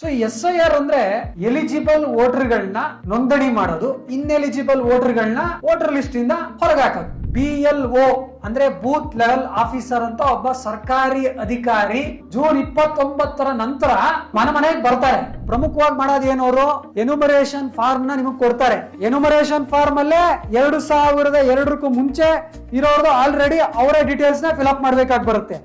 So SIR ಅಂದ್ರೆ eligible ವೋಟರ್ಗಳನ್ನ ನೋಂದಣಿ ಮಾಡೋದು, ಇನ್ಎಲಿಜಿಬಲ್ ವೋಟರ್ಗಳನ್ನ ವೋಟರ್ ಲಿಸ್ಟ್ ಇಂದ ಹೊರಗೆ ಹಾಕೋದು. BLO ಅಂದ್ರೆ ಬೂತ್ ಲೆವೆಲ್ ಆಫೀಸರ್ ಅಂತ ಒಬ್ಬ ಸರ್ಕಾರಿ ಅಧಿಕಾರಿ ಜೂನ್ 29 ನಂತರ ಮನೆಗೆ ಬರ್ತಾರೆ. ಪ್ರಮುಖವಾಗಿ ಮಾಡೋದು ಏನು, ಅವರು ಎನ್ಯುಮರೇಷನ್ ಫಾರ್ಮ್ ನ ನಿಮಗೆ ಕೊಡ್ತಾರೆ. ಎನ್ಯುಮರೇಷನ್ ಫಾರ್ಮ್ ಅಲ್ಲೇ 2002 ಮುಂಚೆ ಇರೋದು ಆಲ್ರೆಡಿ ಅವರೇ ಡೀಟೇಲ್ಸ್ ನ ಫಿಲ್ ಅಪ್ ಮಾಡ್ಬೇಕಾಗಿ ಬರುತ್ತೆ.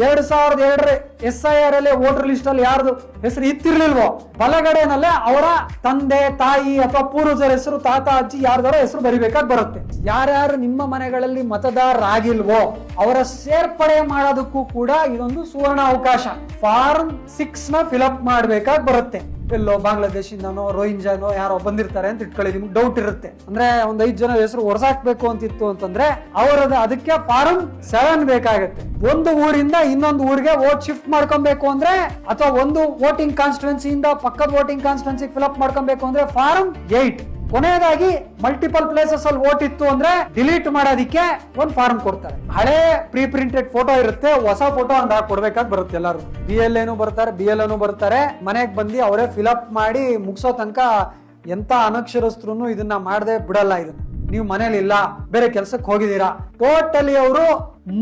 2002 SIR ಅಲ್ಲಿ ವೋಟರ್ ಲಿಸ್ಟ್ ಅಲ್ಲಿ ಯಾರ್ದು ಹೆಸರು ಇತ್ತಿರ್ಲಿಲ್ವೋ ಬಲಗಡೆನಲ್ಲೇ ಅವರ ತಂದೆ ತಾಯಿ ಅಥವಾ ಪೂರ್ವಜರ ಹೆಸರು, ತಾತ ಅಜ್ಜಿ ಯಾರ್ದಾರ ಹೆಸರು ಬರಿಬೇಕಾಗಿ ಬರುತ್ತೆ. ಯಾರ್ಯಾರು ನಿಮ್ಮ ಮನೆಗಳಲ್ಲಿ ಮತದಾರರಾಗಿಲ್ವೋ ಅವರ ಸೇರ್ಪಡೆ ಮಾಡೋದಕ್ಕೂ ಕೂಡ ಇದೊಂದು ಸುವರ್ಣ ಅವಕಾಶ. ಫಾರ್ಮ್ 6 ನ ಫಿಲ್ ಅಪ್ ಮಾಡ್ಬೇಕಾಗಿ ಬರುತ್ತೆ. ಎಲ್ಲೋ ಬಾಂಗ್ಲಾದೇಶಿಂದನೋ ರೋಹಿಂಜಾನೋ ಯಾರೋ ಬಂದಿರ್ತಾರೆ ಅಂತ ಇಟ್ಕೊಳ್ಳಿ, ನಿಮ್ಗೆ ಡೌಟ್ ಇರುತ್ತೆ. ಅಂದ್ರೆ ಒಂದ್ 5 ಜನ ಹೆಸರು ಹೊರಸಾಕ್ಬೇಕು ಅಂತಿತ್ತು ಅಂತಂದ್ರೆ ಅವರದ ಅದಕ್ಕೆ ಫಾರ್ಮ್ 7 ಬೇಕಾಗುತ್ತೆ. ಒಂದು ಊರಿಂದ ಇನ್ನೊಂದು ಊರಿಗೆ ವೋಟ್ ಶಿಫ್ಟ್ ಮಾಡ್ಕೊಬೇಕು ಅಂದ್ರೆ ಅಥವಾ ಒಂದು ವೋಟಿಂಗ್ ಕಾನ್ಸ್ಟಿಟ್ಯೂನ್ಸಿಯಿಂದ ಪಕ್ಕದ ವೋಟಿಂಗ್ ಕಾನ್ಸ್ಟಿಟ್ಯೂನ್ಸಿ ಫಿಲ್ ಅಪ್ ಮಾಡ್ಕೊಬೇಕು ಅಂದ್ರೆ ಫಾರ್ಮ್ 8. ಕೊನೆಯದಾಗಿ ಮಲ್ಟಿಪಲ್ ಪ್ಲೇಸಸ್ ಅಲ್ಲಿ ವೋಟ್ ಇತ್ತು ಅಂದ್ರೆ ಡಿಲೀಟ್ ಮಾಡೋದಿಕ್ಕೆ ಒಂದು ಫಾರ್ಮ್ ಕೊಡ್ತಾರೆ. ಹಳೆ ಪ್ರೀ ಪ್ರಿಂಟೆಡ್ ಫೋಟೋ ಇರುತ್ತೆ, ಹೊಸ ಫೋಟೋ ಅಂತ ಕೊಡ್ಬೇಕಾಗಿ ಬರುತ್ತೆ. ಎಲ್ಲರೂ BLA ಬರ್ತಾರೆ, BLO ಬರ್ತಾರೆ. ಮನೆಗೆ ಬಂದು ಅವರೇ ಫಿಲ್ ಅಪ್ ಮಾಡಿ ಮುಗಿಸೋ ತನಕ ಎಂತ ಅನಕ್ಷರಸ್ಥರು ಇದನ್ನ ಮಾಡದೆ ಬಿಡಲ್ಲ. ಇದನ್ನ ನೀವು ಮನೇಲಿ ಇಲ್ಲ, ಬೇರೆ ಕೆಲ್ಸಕ್ಕೆ ಹೋಗಿದ್ದೀರಾ, ಟೋಟಲಿ ಅವರು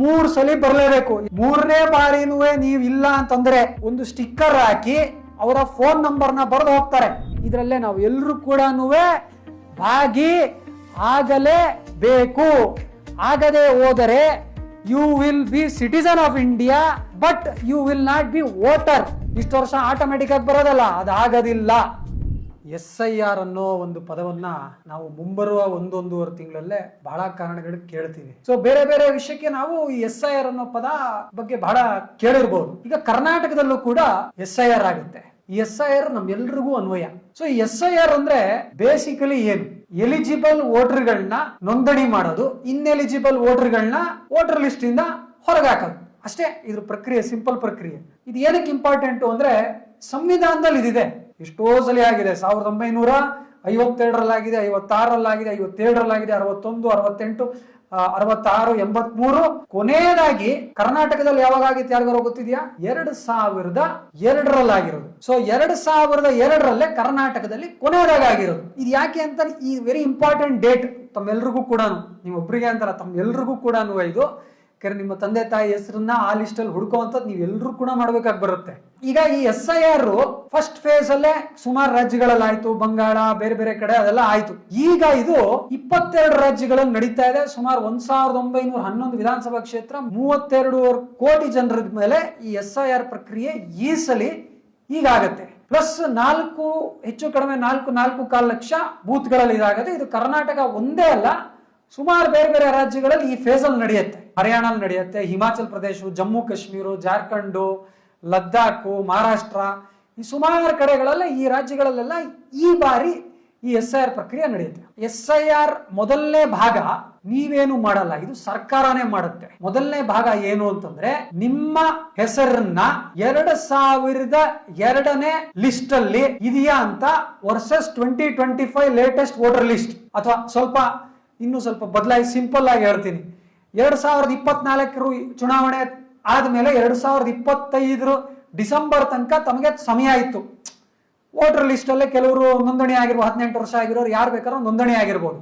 3 ಸಲ ಬರ್ಲೇಬೇಕು. 3ನೇ ಬಾರಿನೂ ನೀವು ಇಲ್ಲ ಅಂತಂದ್ರೆ ಒಂದು ಸ್ಟಿಕ್ಕರ್ ಹಾಕಿ ಅವರ ಫೋನ್ ನಂಬರ್ ನ ಬರೆದು ಹೋಗ್ತಾರೆ. ಇದ್ರಲ್ಲೇ ನಾವು ಎಲ್ಲರೂ ಕೂಡ ಭಾಗಿ ಆಗಲೇ ಬೇಕು. ಆಗದೆ ಹೋದರೆ you will be citizen of India but you will not be voter. ಇಷ್ಟು ವರ್ಷ ಆಟೋಮೆಟಿಕ್ ಆಗಿ ಬರೋದಲ್ಲ, ಅದಾಗದಿಲ್ಲ. SIR ಅನ್ನೋ ಒಂದು ಪದವನ್ನ ನಾವು ಮುಂಬರುವ 1-1.5 ತಿಂಗಳಲ್ಲೇ ಬಹಳ ಕಾರಣಗಳಿಗೆ ಕೇಳ್ತೀವಿ. ಸೊ ಬೇರೆ ಬೇರೆ ವಿಷಯಕ್ಕೆ ನಾವು ಈ SIR ಅನ್ನೋ ಪದ ಬಗ್ಗೆ ಬಹಳ ಕೇಳಿರ್ಬೋದು. ಈಗ ಕರ್ನಾಟಕದಲ್ಲೂ ಕೂಡ SIR ಆಗುತ್ತೆ. ಈ SIR ನಮ್ಗೆಲ್ರಿಗೂ ಅನ್ವಯ. ಸೊ ಈ SIR ಅಂದ್ರೆ ಬೇಸಿಕಲಿ ಏನು, ಎಲಿಜಿಬಲ್ ವೋಟರ್ಗಳನ್ನ ನೋಂದಣಿ ಮಾಡೋದು, ಇನ್ಎಲಿಜಿಬಲ್ ವೋಟರ್ಗಳನ್ನ ವೋಟರ್ ಲಿಸ್ಟ್ ಇಂದ ಹೊರಗೆ ಹಾಕೋದು ಅಷ್ಟೇ. ಇದ್ರ ಪ್ರಕ್ರಿಯೆ ಸಿಂಪಲ್ ಪ್ರಕ್ರಿಯೆ. ಇದು ಏನಕ್ಕೆ ಇಂಪಾರ್ಟೆಂಟ್ ಅಂದ್ರೆ ಸಂವಿಧಾನದಲ್ಲಿ ಇದಿದೆ. ಎಷ್ಟೋ ಸಲ ಆಗಿದೆ. 1952 ಆಗಿದೆ, 56 ಆಗಿದೆ, 57 ಆಗಿದೆ, 61, 68, 66, 83. ಕೊನೆಯದಾಗಿ ಕರ್ನಾಟಕದಲ್ಲಿ ಯಾವಾಗ ಆಗಿತ್ತು ಯಾರಿಗಾರು ಗೊತ್ತಿದೆಯಾ? 2002 ಆಗಿರೋದು. ಸೊ 2002 ಕರ್ನಾಟಕದಲ್ಲಿ ಕೊನೆಯದಾಗಿ ಆಗಿರೋದು. ಇದು ಯಾಕೆ ಅಂತ, ಈ ವೆರಿ ಇಂಪಾರ್ಟೆಂಟ್ ಡೇಟ್ ತಮ್ಮೆಲ್ರಿಗೂ ಕೂಡ, ನೀವು ಒಬ್ಬರಿಗೆ ಅಂತಲ್ಲ ತಮ್ಮೆಲ್ರಿಗೂ ಕೂಡ ಇದು ನಿಮ್ಮ ತಂದೆ ತಾಯಿ ಹೆಸರನ್ನ ಆ ಲಿಸ್ಟ್ ಅಲ್ಲಿ ಹುಡ್ಕೋಂಥದ್ದು ನೀವು ಎಲ್ಲರೂ ಕೂಡ ಮಾಡ್ಬೇಕಾಗಿ ಬರುತ್ತೆ. ಈಗ ಈ SIR ಫಸ್ಟ್ ಫೇಸ್ ಅಲ್ಲೇ ಸುಮಾರು ರಾಜ್ಯಗಳಲ್ಲಿ ಆಯ್ತು, ಬಂಗಾಳ ಬೇರೆ ಬೇರೆ ಕಡೆ ಅದೆಲ್ಲ ಆಯ್ತು. ಈಗ ಇದು 22 ರಾಜ್ಯಗಳಲ್ಲಿ ನಡೀತಾ ಇದೆ. ಸುಮಾರು 1911 ವಿಧಾನಸಭಾ ಕ್ಷೇತ್ರ, 32 ಕೋಟಿ ಜನರ ಮೇಲೆ ಈ SIR ಪ್ರಕ್ರಿಯೆ ಈ ಸಲ ಈಗಾಗತ್ತೆ. ಪ್ಲಸ್ 4 ಹೆಚ್ಚು ಕಡಿಮೆ 4.25 ಲಕ್ಷ ಬೂತ್ಗಳಲ್ಲಿ ಇದಾಗುತ್ತೆ. ಇದು ಕರ್ನಾಟಕ ಒಂದೇ ಅಲ್ಲ, ಸುಮಾರು ಬೇರೆ ಬೇರೆ ರಾಜ್ಯಗಳಲ್ಲಿ ಈ ಫೇಸ್ ಅಲ್ಲಿ ನಡೆಯುತ್ತೆ. ಹರಿಯಾಣ ನಡೆಯುತ್ತೆ, ಹಿಮಾಚಲ್ ಪ್ರದೇಶ, ಜಮ್ಮು ಕಾಶ್ಮೀರ, ಜಾರ್ಖಂಡ್, ಲದ್ದಾಖ್, ಮಹಾರಾಷ್ಟ್ರ, ಈ ಸುಮಾರು ಕಡೆಗಳೆಲ್ಲ ಈ ರಾಜ್ಯಗಳಲ್ಲೆಲ್ಲ ಈ ಬಾರಿ ಈ SIR ಪ್ರಕ್ರಿಯೆ ನಡೆಯುತ್ತೆ. SIR ಮೊದಲನೇ ಭಾಗ ನೀವೇನು ಮಾಡಲ್ಲ, ಇದು ಸರ್ಕಾರನೇ ಮಾಡುತ್ತೆ. ಮೊದಲನೇ ಭಾಗ ಏನು ಅಂತಂದ್ರೆ, ನಿಮ್ಮ ಹೆಸರನ್ನ 2002ನೇ ಲಿಸ್ಟ್ ಅಲ್ಲಿ ಇದೆಯಾ ಅಂತ ವರ್ಸಸ್ 2025 ಲೇಟೆಸ್ಟ್ ವೋಟರ್ ಲಿಸ್ಟ್, ಅಥವಾ ಇನ್ನೂ ಸ್ವಲ್ಪ ಬದಲಾಯಿಸಿ ಸಿಂಪಲ್ ಆಗಿ ಹೇಳ್ತೀನಿ. 2024 ಚುನಾವಣೆ ಆದ್ಮೇಲೆ 2025 ಡಿಸೆಂಬರ್ ತನಕ ತಮಗೆ ಸಮಯ ಇತ್ತು. ವೋಟರ್ ಲಿಸ್ಟ್ ಅಲ್ಲೇ ಕೆಲವರು ನೋಂದಣಿ ಆಗಿರ್ಬೋದು, 18 ವರ್ಷ ಆಗಿರೋರು ಯಾರು ಬೇಕಾದ್ರೂ ನೋಂದಣಿ ಆಗಿರ್ಬೋದು.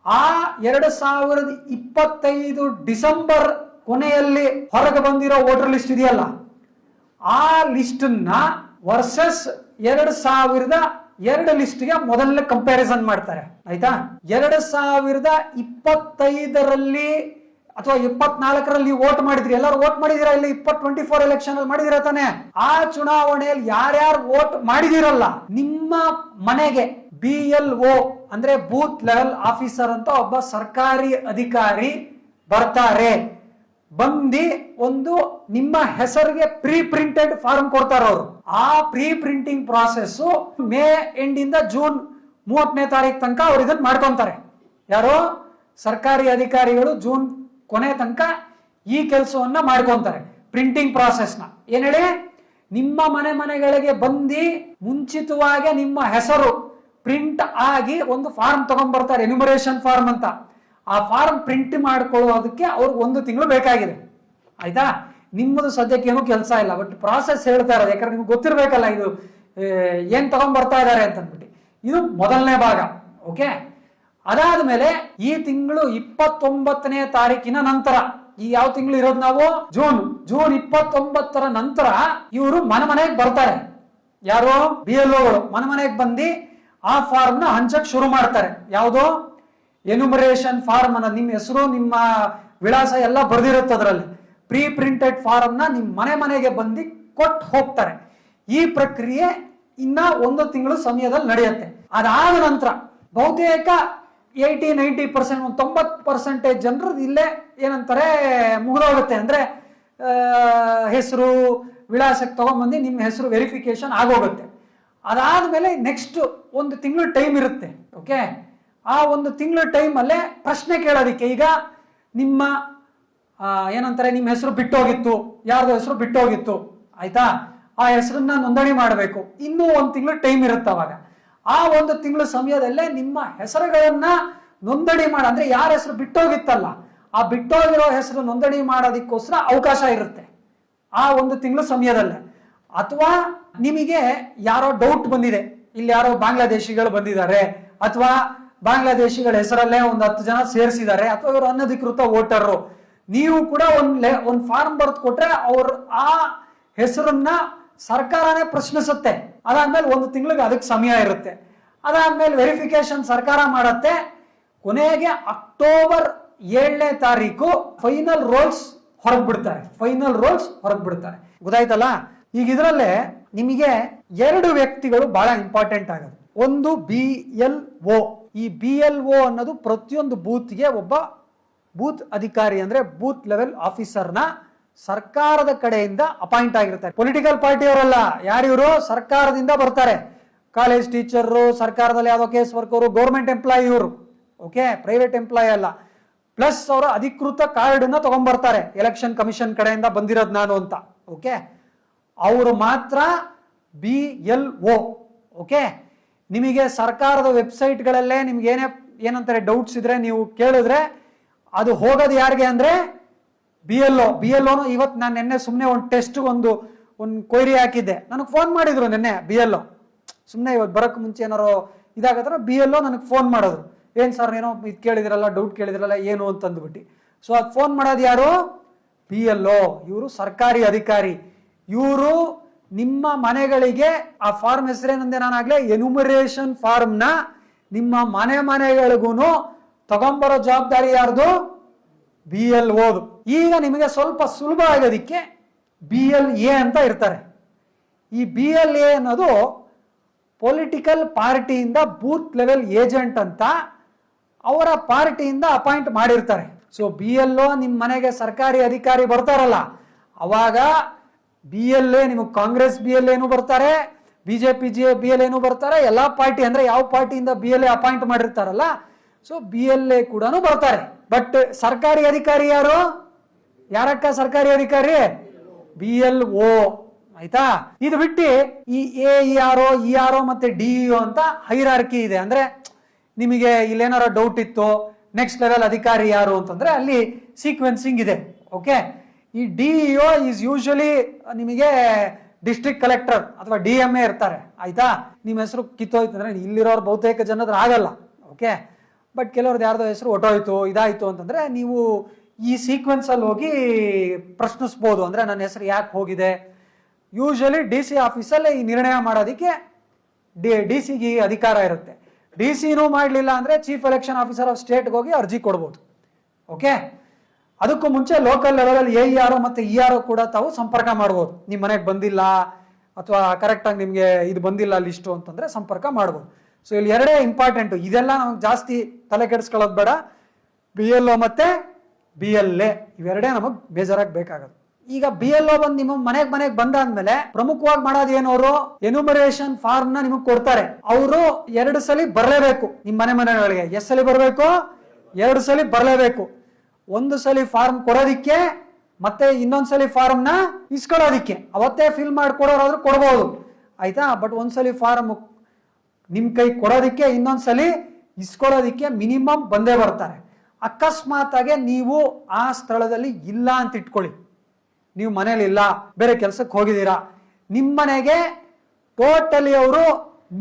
ಆ 2025 ಡಿಸೆಂಬರ್ ಕೊನೆಯಲ್ಲಿ ಹೊರಗೆ ಬಂದಿರೋ ವೋಟರ್ ಲಿಸ್ಟ್ ಇದೆಯಲ್ಲ, ಆ ಲಿಸ್ಟ್ ನ ವರ್ಸಸ್ 2002 ಲಿಸ್ಟ್ಗೆ ಮೊದಲನೇ ಕಂಪ್ಯಾರಿಸನ್ ಮಾಡ್ತಾರೆ. ಆಯ್ತಾ? 2025 ಅಥವಾ 24 ವೋಟ್ ಮಾಡಿದ್ರಿ, ಎಲ್ಲರೂ ವೋಟ್ ಮಾಡಿದಿರಾ? ಇಲ್ಲಿ 2024 ಎಲೆಕ್ಷನ್ ಅಲ್ಲಿ ಮಾಡಿದಿರ ತಾನೆ? ಆ ಚುನಾವಣೆಯಲ್ಲಿ ಯಾರ್ಯಾರು ವೋಟ್ ಮಾಡಿದಿರಲ್ಲ, ನಿಮ್ಮ ಮನೆಗೆ BLO ಅಂದ್ರೆ ಬೂತ್ ಲೆವೆಲ್ ಆಫೀಸರ್ ಅಂತ ಒಬ್ಬ ಸರ್ಕಾರಿ ಅಧಿಕಾರಿ ಬರ್ತಾರೆ. ಬಂದು ಒಂದು ನಿಮ್ಮ ಹೆಸರಿಗೆ ಪ್ರೀ ಪ್ರಿಂಟೆಡ್ ಫಾರ್ಮ್ ಕೊಡ್ತಾರೆ ಅವರು. ಆ pre printing process May end ಇಂದ ಜೂನ್ 30ನೇ ತಾರೀಕು ತನಕ ಅವ್ರು ಇದನ್ನ ಮಾಡ್ಕೊಂತಾರೆ. ಯಾರೋ ಸರ್ಕಾರಿ ಅಧಿಕಾರಿಗಳು ಜೂನ್ ಕೊನೆ ತನಕ ಈ ಕೆಲಸವನ್ನ ಮಾಡ್ಕೊಂತಾರೆ. ಪ್ರಿಂಟಿಂಗ್ ಪ್ರಾಸೆಸ್ನ ಏನ್ ಹೇಳಿ, ನಿಮ್ಮ ಮನೆಗಳಿಗೆ ಬಂದು ಮುಂಚಿತವಾಗಿ ನಿಮ್ಮ ಹೆಸರು ಪ್ರಿಂಟ್ ಆಗಿ ಒಂದು ಫಾರ್ಮ್ ತಗೊಂಡ್ಬರ್ತಾರೆ, ಎನ್ಯುಮರೇಷನ್ ಫಾರ್ಮ್ ಅಂತ. ಆ ಫಾರ್ಮ್ ಪ್ರಿಂಟ್ ಮಾಡ್ಕೊಳ್ಳೋದಕ್ಕೆ ಅವ್ರಿಗೆ 1 ತಿಂಗಳು ಬೇಕಾಗಿದೆ. ಆಯ್ತಾ? ನಿಮ್ಮದು ಸದ್ಯಕ್ಕೆ ಏನೂ ಕೆಲಸ ಇಲ್ಲ, ಬಟ್ ಪ್ರಾಸೆಸ್ ಹೇಳ್ತಾ ಇರೋದು, ಯಾಕಂದ್ರೆ ನಿಮ್ಗೆ ಗೊತ್ತಿರ್ಬೇಕಲ್ಲ ಇದು ಏನ್ ತಗೊಂಡ್ ಬರ್ತಾ ಇದ್ದಾರೆ ಅಂತ ಅಂದ್ಬಿಟ್ಟು. ಇದು ಮೊದಲನೇ ಭಾಗ. ಓಕೆ, ಅದಾದ್ಮೇಲೆ ಈ ತಿಂಗಳು 29ನೇ ತಾರೀಕಿನ ನಂತರ, ಈ ಯಾವ ತಿಂಗಳು ಇರೋದು ನಾವು ಜೂನ್ 29ರ ನಂತರ ಇವರು ಮನೆಗೆ ಬರ್ತಾರೆ. ಯಾರು BLOಗಳು ಮನೆಗೆ ಬಂದು ಆ ಫಾರ್ಮ್ ನ ಹಂಚಕ್ ಶುರು ಮಾಡ್ತಾರೆ. ಯಾವುದು ಎನ್ಯುಮರೇಷನ್ ಫಾರ್ಮ್ ಅನ್ನ, ನಿಮ್ಮ ಹೆಸರು ನಿಮ್ಮ ವಿಳಾಸ ಎಲ್ಲ ಬರ್ದಿರುತ್ತೆ ಅದರಲ್ಲಿ. ಪ್ರೀ ಪ್ರಿಂಟೆಡ್ ಫಾರ್ಮ್ ನ ನಿಮ್ ಮನೆಗೆ ಬಂದು ಕೊಟ್ಟು ಹೋಗ್ತಾರೆ. ಈ ಪ್ರಕ್ರಿಯೆ ಇನ್ನ 1 ತಿಂಗಳು ಸಮಯದಲ್ಲಿ ನಡೆಯುತ್ತೆ. ಅದಾದ ನಂತರ ಬಹುತೇಕ 80-90%, 90% ಜನರು ಇಲ್ಲೇ ಏನಂತಾರೆ ಮುಗಿದೋಗುತ್ತೆ. ಅಂದ್ರೆ ಹೆಸರು ವಿಳಾಸಕ್ಕೆ ತಗೊಂಡ್ಬಂದು ನಿಮ್ಮ ಹೆಸರು ವೆರಿಫಿಕೇಶನ್ ಆಗೋಗುತ್ತೆ. ಅದಾದ್ಮೇಲೆ ನೆಕ್ಸ್ಟ್ 1 ತಿಂಗಳು ಟೈಮ್ ಇರುತ್ತೆ. ಓಕೆ, ಆ 1 ತಿಂಗಳ ಟೈಮ್ ಅಲ್ಲೇ ಪ್ರಶ್ನೆ ಕೇಳೋದಿಕ್ಕೆ, ಈಗ ನಿಮ್ಮ ಏನಂತಾರೆ ನಿಮ್ಮ ಹೆಸರು ಬಿಟ್ಟೋಗಿತ್ತು, ಯಾರ್ದು ಹೆಸರು ಬಿಟ್ಟೋಗಿತ್ತು, ಆಯ್ತಾ, ಆ ಹೆಸರನ್ನ ನೋಂದಣಿ ಮಾಡಬೇಕು. ಇನ್ನೂ 1 ತಿಂಗಳು ಟೈಮ್ ಇರುತ್ತೆ. ಅವಾಗ ಆ 1 ತಿಂಗಳ ಸಮಯದಲ್ಲೇ ನಿಮ್ಮ ಹೆಸರುಗಳನ್ನ ನೋಂದಣಿ ಅಂದ್ರೆ ಯಾರ ಹೆಸರು ಬಿಟ್ಟೋಗಿತ್ತಲ್ಲ ಆ ಬಿಟ್ಟೋಗಿರೋ ಹೆಸರು ನೋಂದಣಿ ಮಾಡೋದಕ್ಕೋಸ್ಕರ ಅವಕಾಶ ಇರುತ್ತೆ ಆ 1 ತಿಂಗಳ ಸಮಯದಲ್ಲೇ. ಅಥವಾ ನಿಮಗೆ ಯಾರೋ ಡೌಟ್ ಬಂದಿದೆ, ಇಲ್ಲಿ ಯಾರೋ ಬಾಂಗ್ಲಾದೇಶಿಗಳು ಬಂದಿದ್ದಾರೆ, ಅಥವಾ ಬಾಂಗ್ಲಾದೇಶಿಗಳ ಹೆಸರಲ್ಲೇ 10 ಜನ ಸೇರಿಸಿದ್ದಾರೆ, ಅಥವಾ ಇವರು ಅನಧಿಕೃತ ವೋಟರು, ನೀವು ಕೂಡ ಒಂದು ಫಾರ್ಮ್ ಬರೆದು ಕೊಟ್ರೆ ಅವ್ರ ಆ ಹೆಸರನ್ನ ಸರ್ಕಾರನೇ ಪ್ರಶ್ನಿಸುತ್ತೆ. ಅದಾದ್ಮೇಲೆ 1 ತಿಂಗಳಿಗೆ ಅದಕ್ಕೆ ಸಮಯ ಇರುತ್ತೆ. ಅದಾದ್ಮೇಲೆ ವೆರಿಫಿಕೇಶನ್ ಸರ್ಕಾರ ಮಾಡತ್ತೆ. ಕೊನೆಗೆ ಅಕ್ಟೋಬರ್ 7ನೇ ತಾರೀಕು ಫೈನಲ್ ರೋಲ್ಸ್ ಹೊರಗ್ಬಿಡ್ತಾರೆ. ಗೊತ್ತಾಯ್ತಲ್ಲ? ಈಗ ಇದರಲ್ಲೇ ನಿಮಗೆ 2 ವ್ಯಕ್ತಿಗಳು ಬಹಳ ಇಂಪಾರ್ಟೆಂಟ್ ಆಗೋದು. ಒಂದು BLO. ಈ BLO ಅನ್ನೋದು ಪ್ರತಿಯೊಂದು ಬೂತ್ಗೆ ಒಬ್ಬ ಬೂತ್ ಅಧಿಕಾರಿ, ಅಂದ್ರೆ ಬೂತ್ ಲೆವೆಲ್ ಆಫೀಸರ್ನ ಸರ್ಕಾರದ ಕಡೆಯಿಂದ ಅಪಾಯಿಂಟ್ ಆಗಿರ್ತಾರೆ. ಪೊಲಿಟಿಕಲ್ ಪಾರ್ಟಿಯವರಲ್ಲ, ಯಾರಿವರು ಸರ್ಕಾರದಿಂದ ಬರ್ತಾರೆ. ಕಾಲೇಜ್ ಟೀಚರು, ಸರ್ಕಾರದಲ್ಲಿ ಯಾವುದೋ ಕೇಸ್ ವರ್ಕರು, ಗೌರ್ಮೆಂಟ್ ಎಂಪ್ಲಾಯಿ ಇವರು. ಓಕೆ, ಪ್ರೈವೇಟ್ ಎಂಪ್ಲಾಯಿ ಅಲ್ಲ. ಪ್ಲಸ್ ಅವರು ಅಧಿಕೃತ ಕಾರ್ಡ್ ಅನ್ನ ತಗೊಂಡ್ಬರ್ತಾರೆ, ಎಲೆಕ್ಷನ್ ಕಮಿಷನ್ ಕಡೆಯಿಂದ ಬಂದಿರೋದು ನಾನು ಅಂತ. ಓಕೆ, ಅವರು ಮಾತ್ರ BLO. ಓಕೆ, ನಿಮಗೆ ಸರ್ಕಾರದ ವೆಬ್ಸೈಟ್ಗಳಲ್ಲೇ ನಿಮ್ಗೆ ಏನಂತಾರೆ ಡೌಟ್ಸ್ ಇದ್ರೆ ನೀವು ಕೇಳಿದ್ರೆ ಅದು ಹೋಗೋದು ಯಾರಿಗೆ ಅಂದ್ರೆ BLO. ಇವತ್ತು ನಾನು ನಿನ್ನೆ ಸುಮ್ಮನೆ ಒಂದು ಟೆಸ್ಟ್ ಒಂದು ಕ್ವೈರಿ ಹಾಕಿದ್ದೆ, ನನಗೆ ಫೋನ್ ಮಾಡಿದ್ರು ನಿನ್ನೆ BLO. ಸುಮ್ಮನೆ ಇವತ್ತು ಬರೋಕ್ಕೆ ಮುಂಚೆ ಏನಾರು ಇದಾಗತ್ರ BLO ನನಗೆ ಫೋನ್ ಮಾಡೋದು, ಏನ್ ಸರ್ ಏನೋ ಇದು ಕೇಳಿದಿರಲ್ಲ, ಡೌಟ್ ಕೇಳಿದಿರಲ್ಲ ಏನು ಅಂತಂದ್ಬಿಟ್ಟು. ಸೊ ಅದು ಫೋನ್ ಮಾಡೋದು ಯಾರು? BLO. ಇವರು ಸರ್ಕಾರಿ ಅಧಿಕಾರಿ. ಇವರು ನಿಮ್ಮ ಮನೆಗಳಿಗೆ ಆ ಫಾರ್ಮ್ ಹೆಸರೇನಂದೆ ನಾನಾಗ್ಲೇ ಎನ್ಯುಮರೇಷನ್ ಫಾರ್ಮ್ ನ ನಿಮ್ಮ ಮನೆಗಳಿಗೂ ತಗೊಂಬರೋ ಜವಾಬ್ದಾರಿ ಯಾರ್ದು? BLO. ಈಗ ನಿಮಗೆ ಸ್ವಲ್ಪ ಸುಲಭ ಆಗೋದಿಕ್ಕೆ BLA ಅಂತ ಇರ್ತಾರೆ. ಈ BLA ಅನ್ನೋದು ಪೊಲಿಟಿಕಲ್ ಪಾರ್ಟಿಯಿಂದ ಬೂತ್ ಲೆವೆಲ್ ಏಜೆಂಟ್ ಅಂತ ಅವರ ಪಾರ್ಟಿಯಿಂದ ಅಪಾಯಿಂಟ್ ಮಾಡಿರ್ತಾರೆ. ಸೊ BLO ನಿಮ್ಮ ಮನೆಗೆ ಸರ್ಕಾರಿ ಅಧಿಕಾರಿ ಬರ್ತಾರಲ್ಲ, ಅವಾಗ BLA ನಿಮಗೆ ಕಾಂಗ್ರೆಸ್ BLAನು ಬರ್ತಾರೆ, BJP BLAನು ಬರ್ತಾರೆ, ಎಲ್ಲಾ ಪಾರ್ಟಿ ಅಂದ್ರೆ ಯಾವ ಪಾರ್ಟಿಯಿಂದ BLA ಅಪಾಯಿಂಟ್ ಮಾಡಿರ್ತಾರಲ್ಲ, ಸೊ BLA ಕೂಡ ಬರ್ತಾರೆ. ಬಟ್ ಸರ್ಕಾರಿ ಅಧಿಕಾರಿ ಯಾರು? ಯಾರಕ್ಕ ಸರ್ಕಾರಿ ಅಧಿಕಾರಿ? BLO. ಆಯ್ತಾ? ಇದು ಬಿಟ್ಟು ಈ AERO, ERO ಮತ್ತೆ DEO ಅಂತ ಹೈರಾರ್ಕಿ ಇದೆ. ಅಂದ್ರೆ ನಿಮಗೆ ಇಲ್ಲೇನಾರ ಡೌಟ್ ಇತ್ತು, ನೆಕ್ಸ್ಟ್ ಲೆವೆಲ್ ಅಧಿಕಾರಿ ಯಾರು ಅಂತಂದ್ರೆ ಅಲ್ಲಿ ಸೀಕ್ವೆನ್ಸಿಂಗ್ ಇದೆ. ಓಕೆ, ಈ DEO ಈಸ್ ಯೂಶಲಿ ನಿಮಗೆ ಡಿಸ್ಟ್ರಿಕ್ಟ್ ಕಲೆಕ್ಟರ್ ಅಥವಾ DMA ಇರ್ತಾರೆ. ಆಯ್ತಾ? ನಿಮ್ಮ ಹೆಸರು ಕಿತ್ತೋಯ್ತಂದ್ರೆ ಇಲ್ಲಿರೋರು ಬಹುತೇಕ ಜನದ್ರ ಆಗಲ್ಲ. ಓಕೆ, ಬಟ್ ಕೆಲವ್ರದ್ದು ಯಾರ್ದೋ ಹೆಸರು ಹೊಟ್ಟೋಯ್ತು ಇದಾಯ್ತು ಅಂತಂದ್ರೆ ನೀವು ಈ ಸೀಕ್ವೆನ್ಸ್ ಅಲ್ಲಿ ಹೋಗಿ ಪ್ರಶ್ನಿಸ್ಬೋದು. ಅಂದ್ರೆ ನನ್ನ ಹೆಸರು ಯಾಕೆ ಹೋಗಿದೆ. ಯೂಶಲಿ DC ಆಫೀಸಲ್ಲೇ ಈ ನಿರ್ಣಯ ಮಾಡೋದಕ್ಕೆ DC ಅಧಿಕಾರ ಇರುತ್ತೆ. DC ಮಾಡಲಿಲ್ಲ ಅಂದ್ರೆ ಚೀಫ್ ಎಲೆಕ್ಷನ್ ಆಫೀಸರ್ ಆಫ್ ಸ್ಟೇಟ್ಗೆ ಹೋಗಿ ಅರ್ಜಿ ಕೊಡ್ಬೋದು. ಓಕೆ, ಅದಕ್ಕೂ ಮುಂಚೆ ಲೋಕಲ್ ಲೆವೆಲಲ್ಲಿ AERO ಮತ್ತೆ ERO ಕೂಡ ತಾವು ಸಂಪರ್ಕ ಮಾಡ್ಬೋದು. ನಿಮ್ಮ ಮನೆಗೆ ಬಂದಿಲ್ಲ ಅಥವಾ ಕರೆಕ್ಟಾಗಿ ನಿಮಗೆ ಇದು ಬಂದಿಲ್ಲ ಲಿಸ್ಟು ಅಂತಂದ್ರೆ ಸಂಪರ್ಕ ಮಾಡ್ಬೋದು. ಸೊ ಇಲ್ಲಿ 2 ಇಂಪಾರ್ಟೆಂಟು. ಇದೆಲ್ಲ ನಮಗೆ ಜಾಸ್ತಿ ತಲೆ ಕೆಡಿಸ್ಕೊಳ್ಳೋದು ಬೇಡ. BLO ಮತ್ತೆ BLA ಇವೆರಡೇ ನಮಗೆ ಬೇಜಾರಾಗಿ ಬೇಕಾಗೋದು. ಈಗ BLO ಬಂದು ನಿಮ್ಮ ಮನೆಗೆ ಬಂದಾದ್ಮೇಲೆ ಪ್ರಮುಖವಾಗಿ ಮಾಡೋದು ಏನು? ಅವರು ಎನ್ಯುಮರೇಷನ್ ಫಾರ್ಮ್ ನ ನಿಮಗೆ ಕೊಡ್ತಾರೆ. ಅವರು 2 ಸಲ ಬರಲೇಬೇಕು ನಿಮ್ಮ ಮನೆಗಳಿಗೆ. ಎಷ್ಟು ಸಲ ಬರಬೇಕು? 2 ಸಲ ಬರಲೇಬೇಕು. 1 ಸಲ ಫಾರ್ಮ್ ಕೊಡೋದಿಕ್ಕೆ ಮತ್ತೆ ಇನ್ನೊಂದ್ಸಲಿ ಫಾರ್ಮ್ ನ ಇಸ್ಕೊಳ್ಳೋದಿಕ್ಕೆ. ಅವತ್ತೇ ಫಿಲ್ ಮಾಡ್ಕೊಡೋರಾದ್ರೂ ಕೊಡ್ಬೋದು. ಆಯ್ತಾ? ಬಟ್ 1 ಸಲ ಫಾರ್ಮ್ ನಿಮ್ ಕೈ ಕೊಡೋದಿಕ್ಕೆ ಇನ್ನೊಂದ್ಸಲಿ ಇಸ್ಕೊಳ್ಳೋದಿಕ್ಕೆ ಮಿನಿಮಮ್ ಬಂದೇ ಬರ್ತಾರೆ. ಅಕಸ್ಮಾತ್ ಆಗಿ ನೀವು ಆ ಸ್ಥಳದಲ್ಲಿ ಇಲ್ಲ ಅಂತ ಇಟ್ಕೊಳ್ಳಿ, ನೀವು ಮನೇಲಿ ಇಲ್ಲ, ಬೇರೆ ಕೆಲಸಕ್ಕೆ ಹೋಗಿದ್ದೀರಾ, ನಿಮ್ಮ ಮನೆಗೆ ಟೋಟಲಿ ಅವರು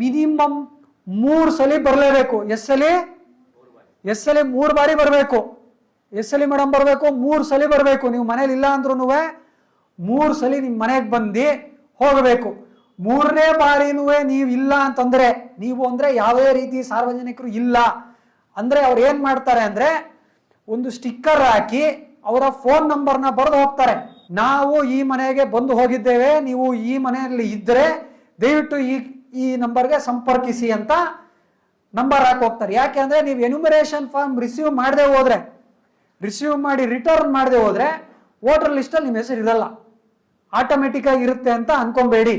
ಮಿನಿಮಮ್ 3 ಸಲ ಬರಲೇಬೇಕು. ಎಸ್ ಸಲಿ 3 ಬಾರಿ ಬರಬೇಕು. ಎಸ್ ಸಲಿ ಮೇಡಮ್ ಬರಬೇಕು? 3 ಸಲ ಬರಬೇಕು. ನೀವು ಮನೇಲಿ ಇಲ್ಲ ಅಂದ್ರೂ 3 ಸಲ ನಿಮ್ಮ ಮನೆಗೆ ಬಂದು ಹೋಗಬೇಕು. 3ನೇ ಬಾರಿನೂ ನೀವು ಇಲ್ಲ ಅಂತಂದ್ರೆ, ನೀವು ಅಂದ್ರೆ ಯಾವುದೇ ರೀತಿ ಸಾರ್ವಜನಿಕರು ಇಲ್ಲ ಅಂದ್ರೆ ಅವ್ರು ಏನ್ ಮಾಡ್ತಾರೆ ಅಂದ್ರೆ ಒಂದು ಸ್ಟಿಕ್ಕರ್ ಹಾಕಿ ಅವರ ಫೋನ್ ನಂಬರ್ನ ಬರೆದು ಹೋಗ್ತಾರೆ. ನಾವು ಈ ಮನೆಗೆ ಬಂದು ಹೋಗಿದ್ದೇವೆ, ನೀವು ಈ ಮನೆಯಲ್ಲಿ ಇದ್ರೆ ದಯವಿಟ್ಟು ಈ ನಂಬರ್ಗೆ ಸಂಪರ್ಕಿಸಿ ಅಂತ ನಂಬರ್ ಹಾಕಿ ಹೋಗ್ತಾರೆ. ಯಾಕೆ ಅಂದ್ರೆ ನೀವು ಎನ್ಯುಮರೇಷನ್ ಫಾರ್ಮ್ ರಿಸೀವ್ ಮಾಡಿ ರಿಟರ್ನ್ ಮಾಡದೆ ಹೋದ್ರೆ ವೋಟರ್ ಲಿಸ್ಟಲ್ಲಿ ನಿಮ್ಮ ಹೆಸರು ಇರಲ್ಲ, ಆಟೋಮೆಟಿಕ್ ಆಗಿ ಇರುತ್ತೆ ಅಂತ ಅನ್ಕೊಂಬೇಡಿ.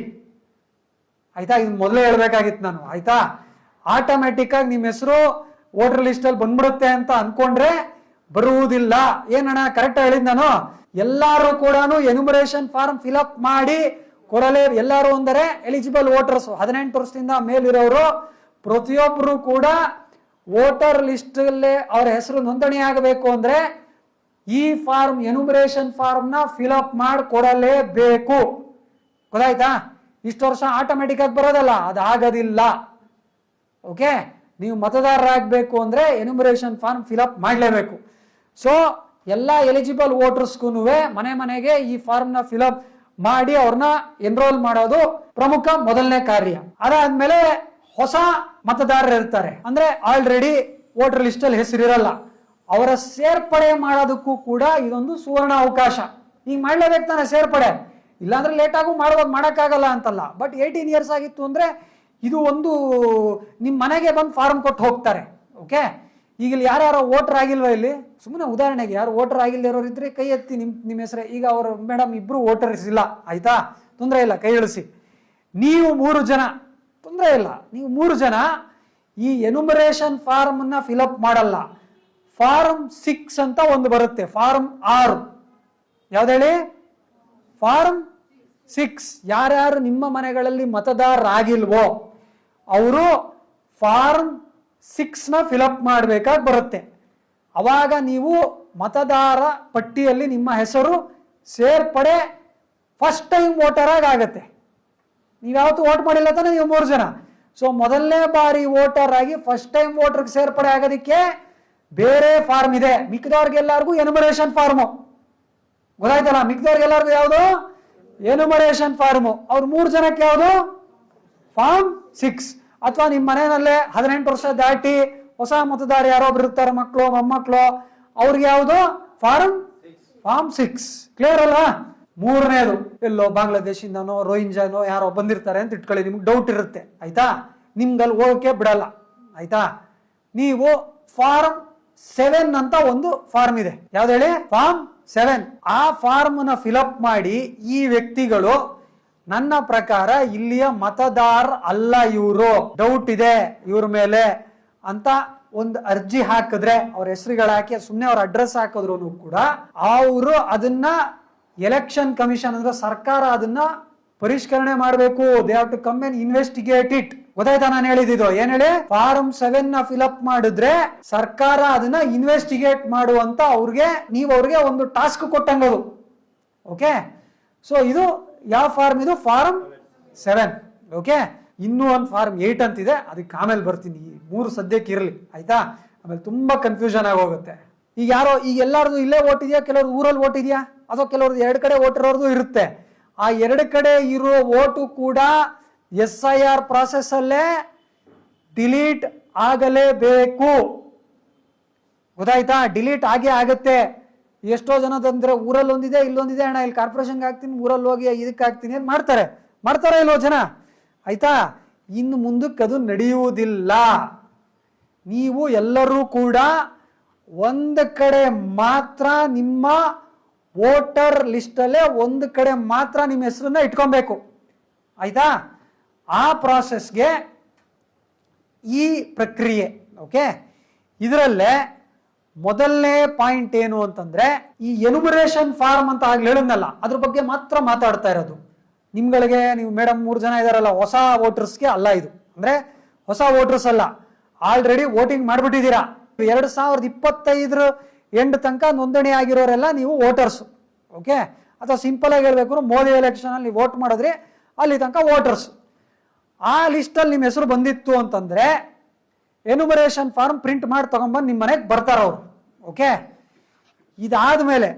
ಆಯ್ತಾ? ಇದು ಮೊದಲೇ ಹೇಳ್ಬೇಕಾಗಿತ್ತು ನಾನು. ಆಯ್ತಾ? ಆಟೋಮೆಟಿಕ್ ಆಗಿ ನಿಮ್ಮ ಹೆಸರು ವೋಟರ್ ಲಿಸ್ಟ್ ಅಲ್ಲಿ ಬಂದ್ಬಿಡುತ್ತೆ ಅಂತ ಅನ್ಕೊಂಡ್ರೆ ಬರುವುದಿಲ್ಲ. ಏನಣ್ಣ ಕರೆಕ್ಟ್ ಹೇಳಿದ್ ನಾನು? ಎಲ್ಲಾರು ಕೂಡ ಎನ್ಯುಮರೇಷನ್ ಫಾರ್ಮ್ ಫಿಲ್ಅಪ್ ಮಾಡಿ ಕೊಡಲೇ, ಎಲ್ಲಾರು ಅಂದರೆ ಎಲಿಜಿಬಲ್ ವೋಟರ್ಸ್ 18 ವರ್ಷದಿಂದ ಮೇಲಿರೋರು ಪ್ರತಿಯೊಬ್ಬರು ಕೂಡ ವೋಟರ್ ಲಿಸ್ಟ್ ಅಲ್ಲೇ ಅವರ ಹೆಸರು ನೋಂದಣಿ ಆಗಬೇಕು ಅಂದ್ರೆ ಈ ಫಾರ್ಮ್ ಎನ್ಯುಮರೇಷನ್ ಫಾರ್ಮ್ ನ ಫಿಲ್ಅಪ್ ಮಾಡಿ ಕೊಡಲೇಬೇಕು. ಗೊತ್ತಾಯ್ತಾ? ಇಷ್ಟು ವರ್ಷ ಆಟೋಮೆಟಿಕ್ ಆಗಿ ಬರೋದಲ್ಲ, ಅದು ಆಗೋದಿಲ್ಲ. ಓಕೆ, ನೀವು ಮತದಾರರಾಗಬೇಕು ಅಂದ್ರೆ ಎನ್ಯುಮರೇಷನ್ ಫಾರ್ಮ್ ಫಿಲ್ಅಪ್ ಮಾಡಲೇಬೇಕು. ಸೊ ಎಲ್ಲ ಎಲಿಜಿಬಲ್ ವೋಟರ್ಸ್ಗೂ ಮನೆಗೆ ಈ ಫಾರ್ಮ್ ನ ಫಿಲ್ಅಪ್ ಮಾಡಿ ಅವ್ರನ್ನ ಎನ್ರೋಲ್ ಮಾಡೋದು ಪ್ರಮುಖ ಮೊದಲನೇ ಕಾರ್ಯ. ಅದಾದ್ಮೇಲೆ ಹೊಸ ಮತದಾರರು ಇರ್ತಾರೆ, ಅಂದ್ರೆ ಆಲ್ರೆಡಿ ವೋಟರ್ ಲಿಸ್ಟ್ ಅಲ್ಲಿ ಹೆಸರಿರಲ್ಲ, ಅವರ ಸೇರ್ಪಡೆ ಮಾಡೋದಕ್ಕೂ ಕೂಡ ಇದೊಂದು ಸುವರ್ಣ ಅವಕಾಶ. ಈಗ ಮಾಡ್ಲೇಬೇಕು ತಾನೆ ಸೇರ್ಪಡೆ, ಇಲ್ಲಾಂದ್ರೆ ಲೇಟ್ ಆಗು ಮಾಡೋಕ್ಕಾಗಲ್ಲ ಅಂತಲ್ಲ. ಬಟ್ 18 ಇಯರ್ಸ್ ಆಗಿತ್ತು ಅಂದ್ರೆ ಇದು ಒಂದು ನಿಮ್ಮ ಮನೆಗೆ ಬಂದು ಫಾರ್ಮ್ ಕೊಟ್ಟು ಹೋಗ್ತಾರೆ. ಓಕೆ, ಈಗ ಇಲ್ಲಿ ಯಾರ್ಯಾರೋ ವೋಟರ್ ಆಗಿಲ್ವಾ? ಇಲ್ಲಿ ಸುಮ್ಮನೆ ಉದಾಹರಣೆಗೆ ಯಾರು ವೋಟರ್ ಆಗಿಲ್ದಿರೋರು ಇದ್ರೆ ಕೈ ಎತ್ತಿ, ನಿಮ್ಮ ಹೆಸರೇ. ಈಗ ಅವರು ಮೇಡಮ್ ಇಬ್ರು ವೋಟರ್ಸ್ ಇಲ್ಲ, ಆಯ್ತಾ, ತೊಂದರೆ ಇಲ್ಲ, ಕೈ ಇಳಿಸಿ. ನೀವು 3 ಜನ, ತೊಂದರೆ ಇಲ್ಲ, ನೀವು 3 ಜನ ಈ ಎನ್ಯುಮರೇಷನ್ ಫಾರ್ಮ್ ನ ಫಿಲ್ಅಪ್ ಮಾಡಲ್ಲ. ಫಾರ್ಮ್ 6 ಅಂತ ಒಂದು ಬರುತ್ತೆ, ಫಾರ್ಮ್ 6. ಯಾವ್ದು ಹೇಳಿ? ಫಾರ್ಮ್ 6. ಯಾರ್ಯಾರು ನಿಮ್ಮ ಮನೆಗಳಲ್ಲಿ ಮತದಾರರಾಗಿಲ್ವೋ ಅವರು ಫಾರ್ಮ್ 6 ನ ಫಿಲ್ಅಪ್ ಮಾಡಬೇಕಾಗಿ ಬರುತ್ತೆ. ಅವಾಗ ನೀವು ಮತದಾರ ಪಟ್ಟಿಯಲ್ಲಿ ನಿಮ್ಮ ಹೆಸರು ಸೇರ್ಪಡೆ ಫಸ್ಟ್ ಟೈಮ್ ವೋಟರ್ ಆಗತ್ತೆ. ನೀವು ಯಾವತ್ತು ವೋಟ್ ಮಾಡಿಲ್ಲ ತಾನೆ ನೀವು 3 ಜನ. ಸೊ ಮೊದಲನೇ ಬಾರಿ ವೋಟರ್ ಆಗಿ ಫಸ್ಟ್ ಟೈಮ್ ವೋಟರ್ಗೆ ಸೇರ್ಪಡೆ ಆಗೋದಕ್ಕೆ ಬೇರೆ ಫಾರ್ಮ್ ಇದೆ. ಮಿಕ್ಕಿದವ್ರಿಗೆಲ್ಲರಿಗೂ ಎನ್ಯುಮರೇಷನ್ ಫಾರ್ಮು. ಗೊತ್ತಾಯ್ತಲ್ಲ? ಮಿಕ್ಕಿದವ್ರಿಗೆಲ್ಲರಿಗೂ ಯಾವುದು? Enumeration form. ಅವ್ರು 3 ಜನಕ್ಕೆ ಯಾವುದು? ಫಾರ್ಮ್ 6. ಅಥವಾ ನಿಮ್ಮ ಮನೆಯಲ್ಲೇ 18 ವರ್ಷ ದಾಟಿ ಹೊಸ ಮತದಾರ ಯಾರೊಬ್ರು ಇರ್ತಾರೆ, ಮಕ್ಕಳು ಮೊಮ್ಮಕ್ಕಳು, ಅವ್ರಿಗೆ ಯಾವುದು? ಫಾರ್ಮ್ 6. ಕ್ಲಿಯರ್ ಅಲ್ಲ? 3ನೇದು ಎಲ್ಲೋ ಬಾಂಗ್ಲಾದೇಶಿಂದನೋ ರೋಹಿಂಜಾನೋ ಯಾರೋ ಬಂದಿರ್ತಾರೆ ಅಂತ ಇಟ್ಕೊಳ್ಳಿ, ನಿಮ್ಗೆ ಡೌಟ್ ಇರುತ್ತೆ. ಆಯ್ತಾ? ನಿಮ್ಗಲ್ಲಿ ಹೋಗಕ್ಕೆ ಬಿಡಲ್ಲ. ಆಯ್ತಾ? ನೀವು ಫಾರ್ಮ್ 7 ಅಂತ ಒಂದು ಫಾರ್ಮ್ ಇದೆ. ಯಾವ್ದು ಹೇಳಿ? ಫಾರ್ಮ್ 7. ಆ ಫಾರ್ಮ್ ನ ಫಿಲ್ಅಪ್ ಮಾಡಿ ಈ ವ್ಯಕ್ತಿಗಳು ನನ್ನ ಪ್ರಕಾರ ಇಲ್ಲಿಯ ಮತದಾರ ಅಲ್ಲ, ಇವರು ಡೌಟ್ ಇದೆ ಇವ್ರ ಮೇಲೆ ಅಂತ ಒಂದು ಅರ್ಜಿ ಹಾಕಿದ್ರೆ, ಅವ್ರ ಹೆಸರುಗಳು ಹಾಕಿ ಸುಮ್ಮನೆ ಅವ್ರ ಅಡ್ರೆಸ್ ಹಾಕಿದ್ರು ಕೂಡ ಅವರು ಅದನ್ನ ಎಲೆಕ್ಷನ್ ಕಮಿಷನ್ ಅಂದ್ರೆ ಸರ್ಕಾರ ಅದನ್ನ ಪರಿಷ್ಕರಣೆ ಮಾಡಬೇಕು. They have to come and investigate it. ಗೊತ್ತಾಯ್ತಾ ನಾನು ಹೇಳಿದ್ದು? ಏನ್ ಹೇಳಿ? ಫಾರ್ಮ್ 7 ನ ಫಿಲ್ಅಪ್ ಮಾಡಿದ್ರೆ ಸರ್ಕಾರ ಅದನ್ನ ಇನ್ವೆಸ್ಟಿಗೇಟ್ ಮಾಡುವಂತ ನೀವು ಅವ್ರಿಗೆ ಒಂದು ಟಾಸ್ಕ್ ಕೊಟ್ಟಂಗದು. ಓಕೆ, ಸೊ ಇದು ಯಾವ ಫಾರ್ಮ್? ಇದು ಫಾರ್ಮ್ 7. ಓಕೆ, ಇನ್ನೂ ಒಂದು ಫಾರ್ಮ್ 8 ಅಂತಿದೆ, ಅದಕ್ಕೆ ಆಮೇಲೆ ಬರ್ತೀನಿ. ಈ 3 ಸದ್ಯಕ್ಕೆ ಇರಲಿ, ಆಯ್ತಾ? ಆಮೇಲೆ ತುಂಬಾ ಕನ್ಫ್ಯೂಷನ್ ಆಗಿ ಹೋಗುತ್ತೆ. ಈಗ ಯಾರೋ ಈಗ ಎಲ್ಲಾರ್ದು ಇಲ್ಲೇ ಓಟ್ ಇದೆಯಾ, ಕೆಲವ್ರು ಊರಲ್ಲಿ ಓಟ್ ಇದೆಯಾ, ಅಥವಾ ಕೆಲವ್ರದ್ದು 2 ಕಡೆ ಓಟ್ ಇರೋರ್ದು ಇರುತ್ತೆ. ಆ 2 ಕಡೆ ಇರೋ ಓಟು ಕೂಡ SIR ಪ್ರಾಸೆಸ್ ಅಲ್ಲೇ ಡಿಲೀಟ್ ಆಗಲೇಬೇಕು. ಗೊತ್ತಾಯ್ತಾ? ಡಿಲೀಟ್ ಆಗೇ ಆಗತ್ತೆ. ಎಷ್ಟೋ ಜನದಂದ್ರೆ ಊರಲ್ಲಿ ಒಂದಿದೆ, ಇಲ್ಲೊಂದಿದೆ, ಅಣ್ಣ ಇಲ್ಲಿ ಕಾರ್ಪೊರೇಷನ್ಗೆ ಹಾಕ್ತೀನಿ, ಊರಲ್ಲಿ ಹೋಗಿ ಇದಕ್ಕೆ ಹಾಕ್ತೀನಿ ಅಂತ ಮಾಡ್ತಾರೆ ಇಲ್ವೋ ಜನ? ಆಯ್ತಾ? ಇನ್ನು ಮುಂದಕ್ಕೆ ಅದು ನಡೆಯುವುದಿಲ್ಲ. ನೀವು ಎಲ್ಲರೂ ಕೂಡ ಒಂದು ಕಡೆ ಮಾತ್ರ ನಿಮ್ಮ ವೋಟರ್ ಲಿಸ್ಟ್ ಅಲ್ಲೇ ಒಂದು ಕಡೆ ಮಾತ್ರ ನಿಮ್ಮ ಹೆಸರನ್ನ ಇಟ್ಕೊಬೇಕು. ಆಯ್ತಾ? ಆ ಪ್ರಾಸೆಸ್ಗೆ ಈ ಪ್ರಕ್ರಿಯೆ. ಓಕೆ, ಇದರಲ್ಲೇ ಮೊದಲನೇ ಪಾಯಿಂಟ್ ಏನು ಅಂತಂದ್ರೆ, ಈ ಎನ್ಯುಮರೇಷನ್ ಫಾರ್ಮ್ ಅಂತ ಆಗ್ಲಿ ಹೇಳಿದ್ನಲ್ಲ, ಅದ್ರ ಬಗ್ಗೆ ಮಾತ್ರ ಮಾತಾಡ್ತಾ ಇರೋದು. ನಿಮ್ಗಳಿಗೆ ನೀವು ಮೇಡಮ್ 3 ಜನ ಇದಾರಲ್ಲ, ಹೊಸ ವೋಟರ್ಸ್ಗೆ ಅಲ್ಲ ಇದು. ಅಂದ್ರೆ ಹೊಸ ವೋಟರ್ಸ್ ಅಲ್ಲ, ಆಲ್ರೆಡಿ ವೋಟಿಂಗ್ ಮಾಡ್ಬಿಟ್ಟಿದ್ದೀರಾ. 2025 ಎಂಡ್ ತನಕ ನೋಂದಣಿ ಆಗಿರೋರೆಲ್ಲ ನೀವು ವೋಟರ್ಸ್. ಓಕೆ, ಅಥವಾ ಸಿಂಪಲ್ ಆಗಿ ಹೇಳ್ಬೇಕು, ಮೋದಿ ಎಲೆಕ್ಷನ್ ಅಲ್ಲಿ ವೋಟ್ ಮಾಡಿದ್ರಿ, ಅಲ್ಲಿ ತನಕ ವೋಟರ್ಸ್. ಆ ಲಿಸ್ಟಲ್ಲಿ ನಿಮ್ಮ ಹೆಸರು ಬಂದಿತ್ತು ಅಂತಂದ್ರೆ ಎನ್ಯುಮರೇಷನ್ ಫಾರ್ಮ್ ಪ್ರಿಂಟ್ ಮಾಡಿ ತಗೊಂಡ್ಬಂದು ನಿಮ್ಮ ಮನೆಗೆ ಬರ್ತಾರ ಅವರು. ಓಕೆ, ಇದಾದ್ಮೇಲೆ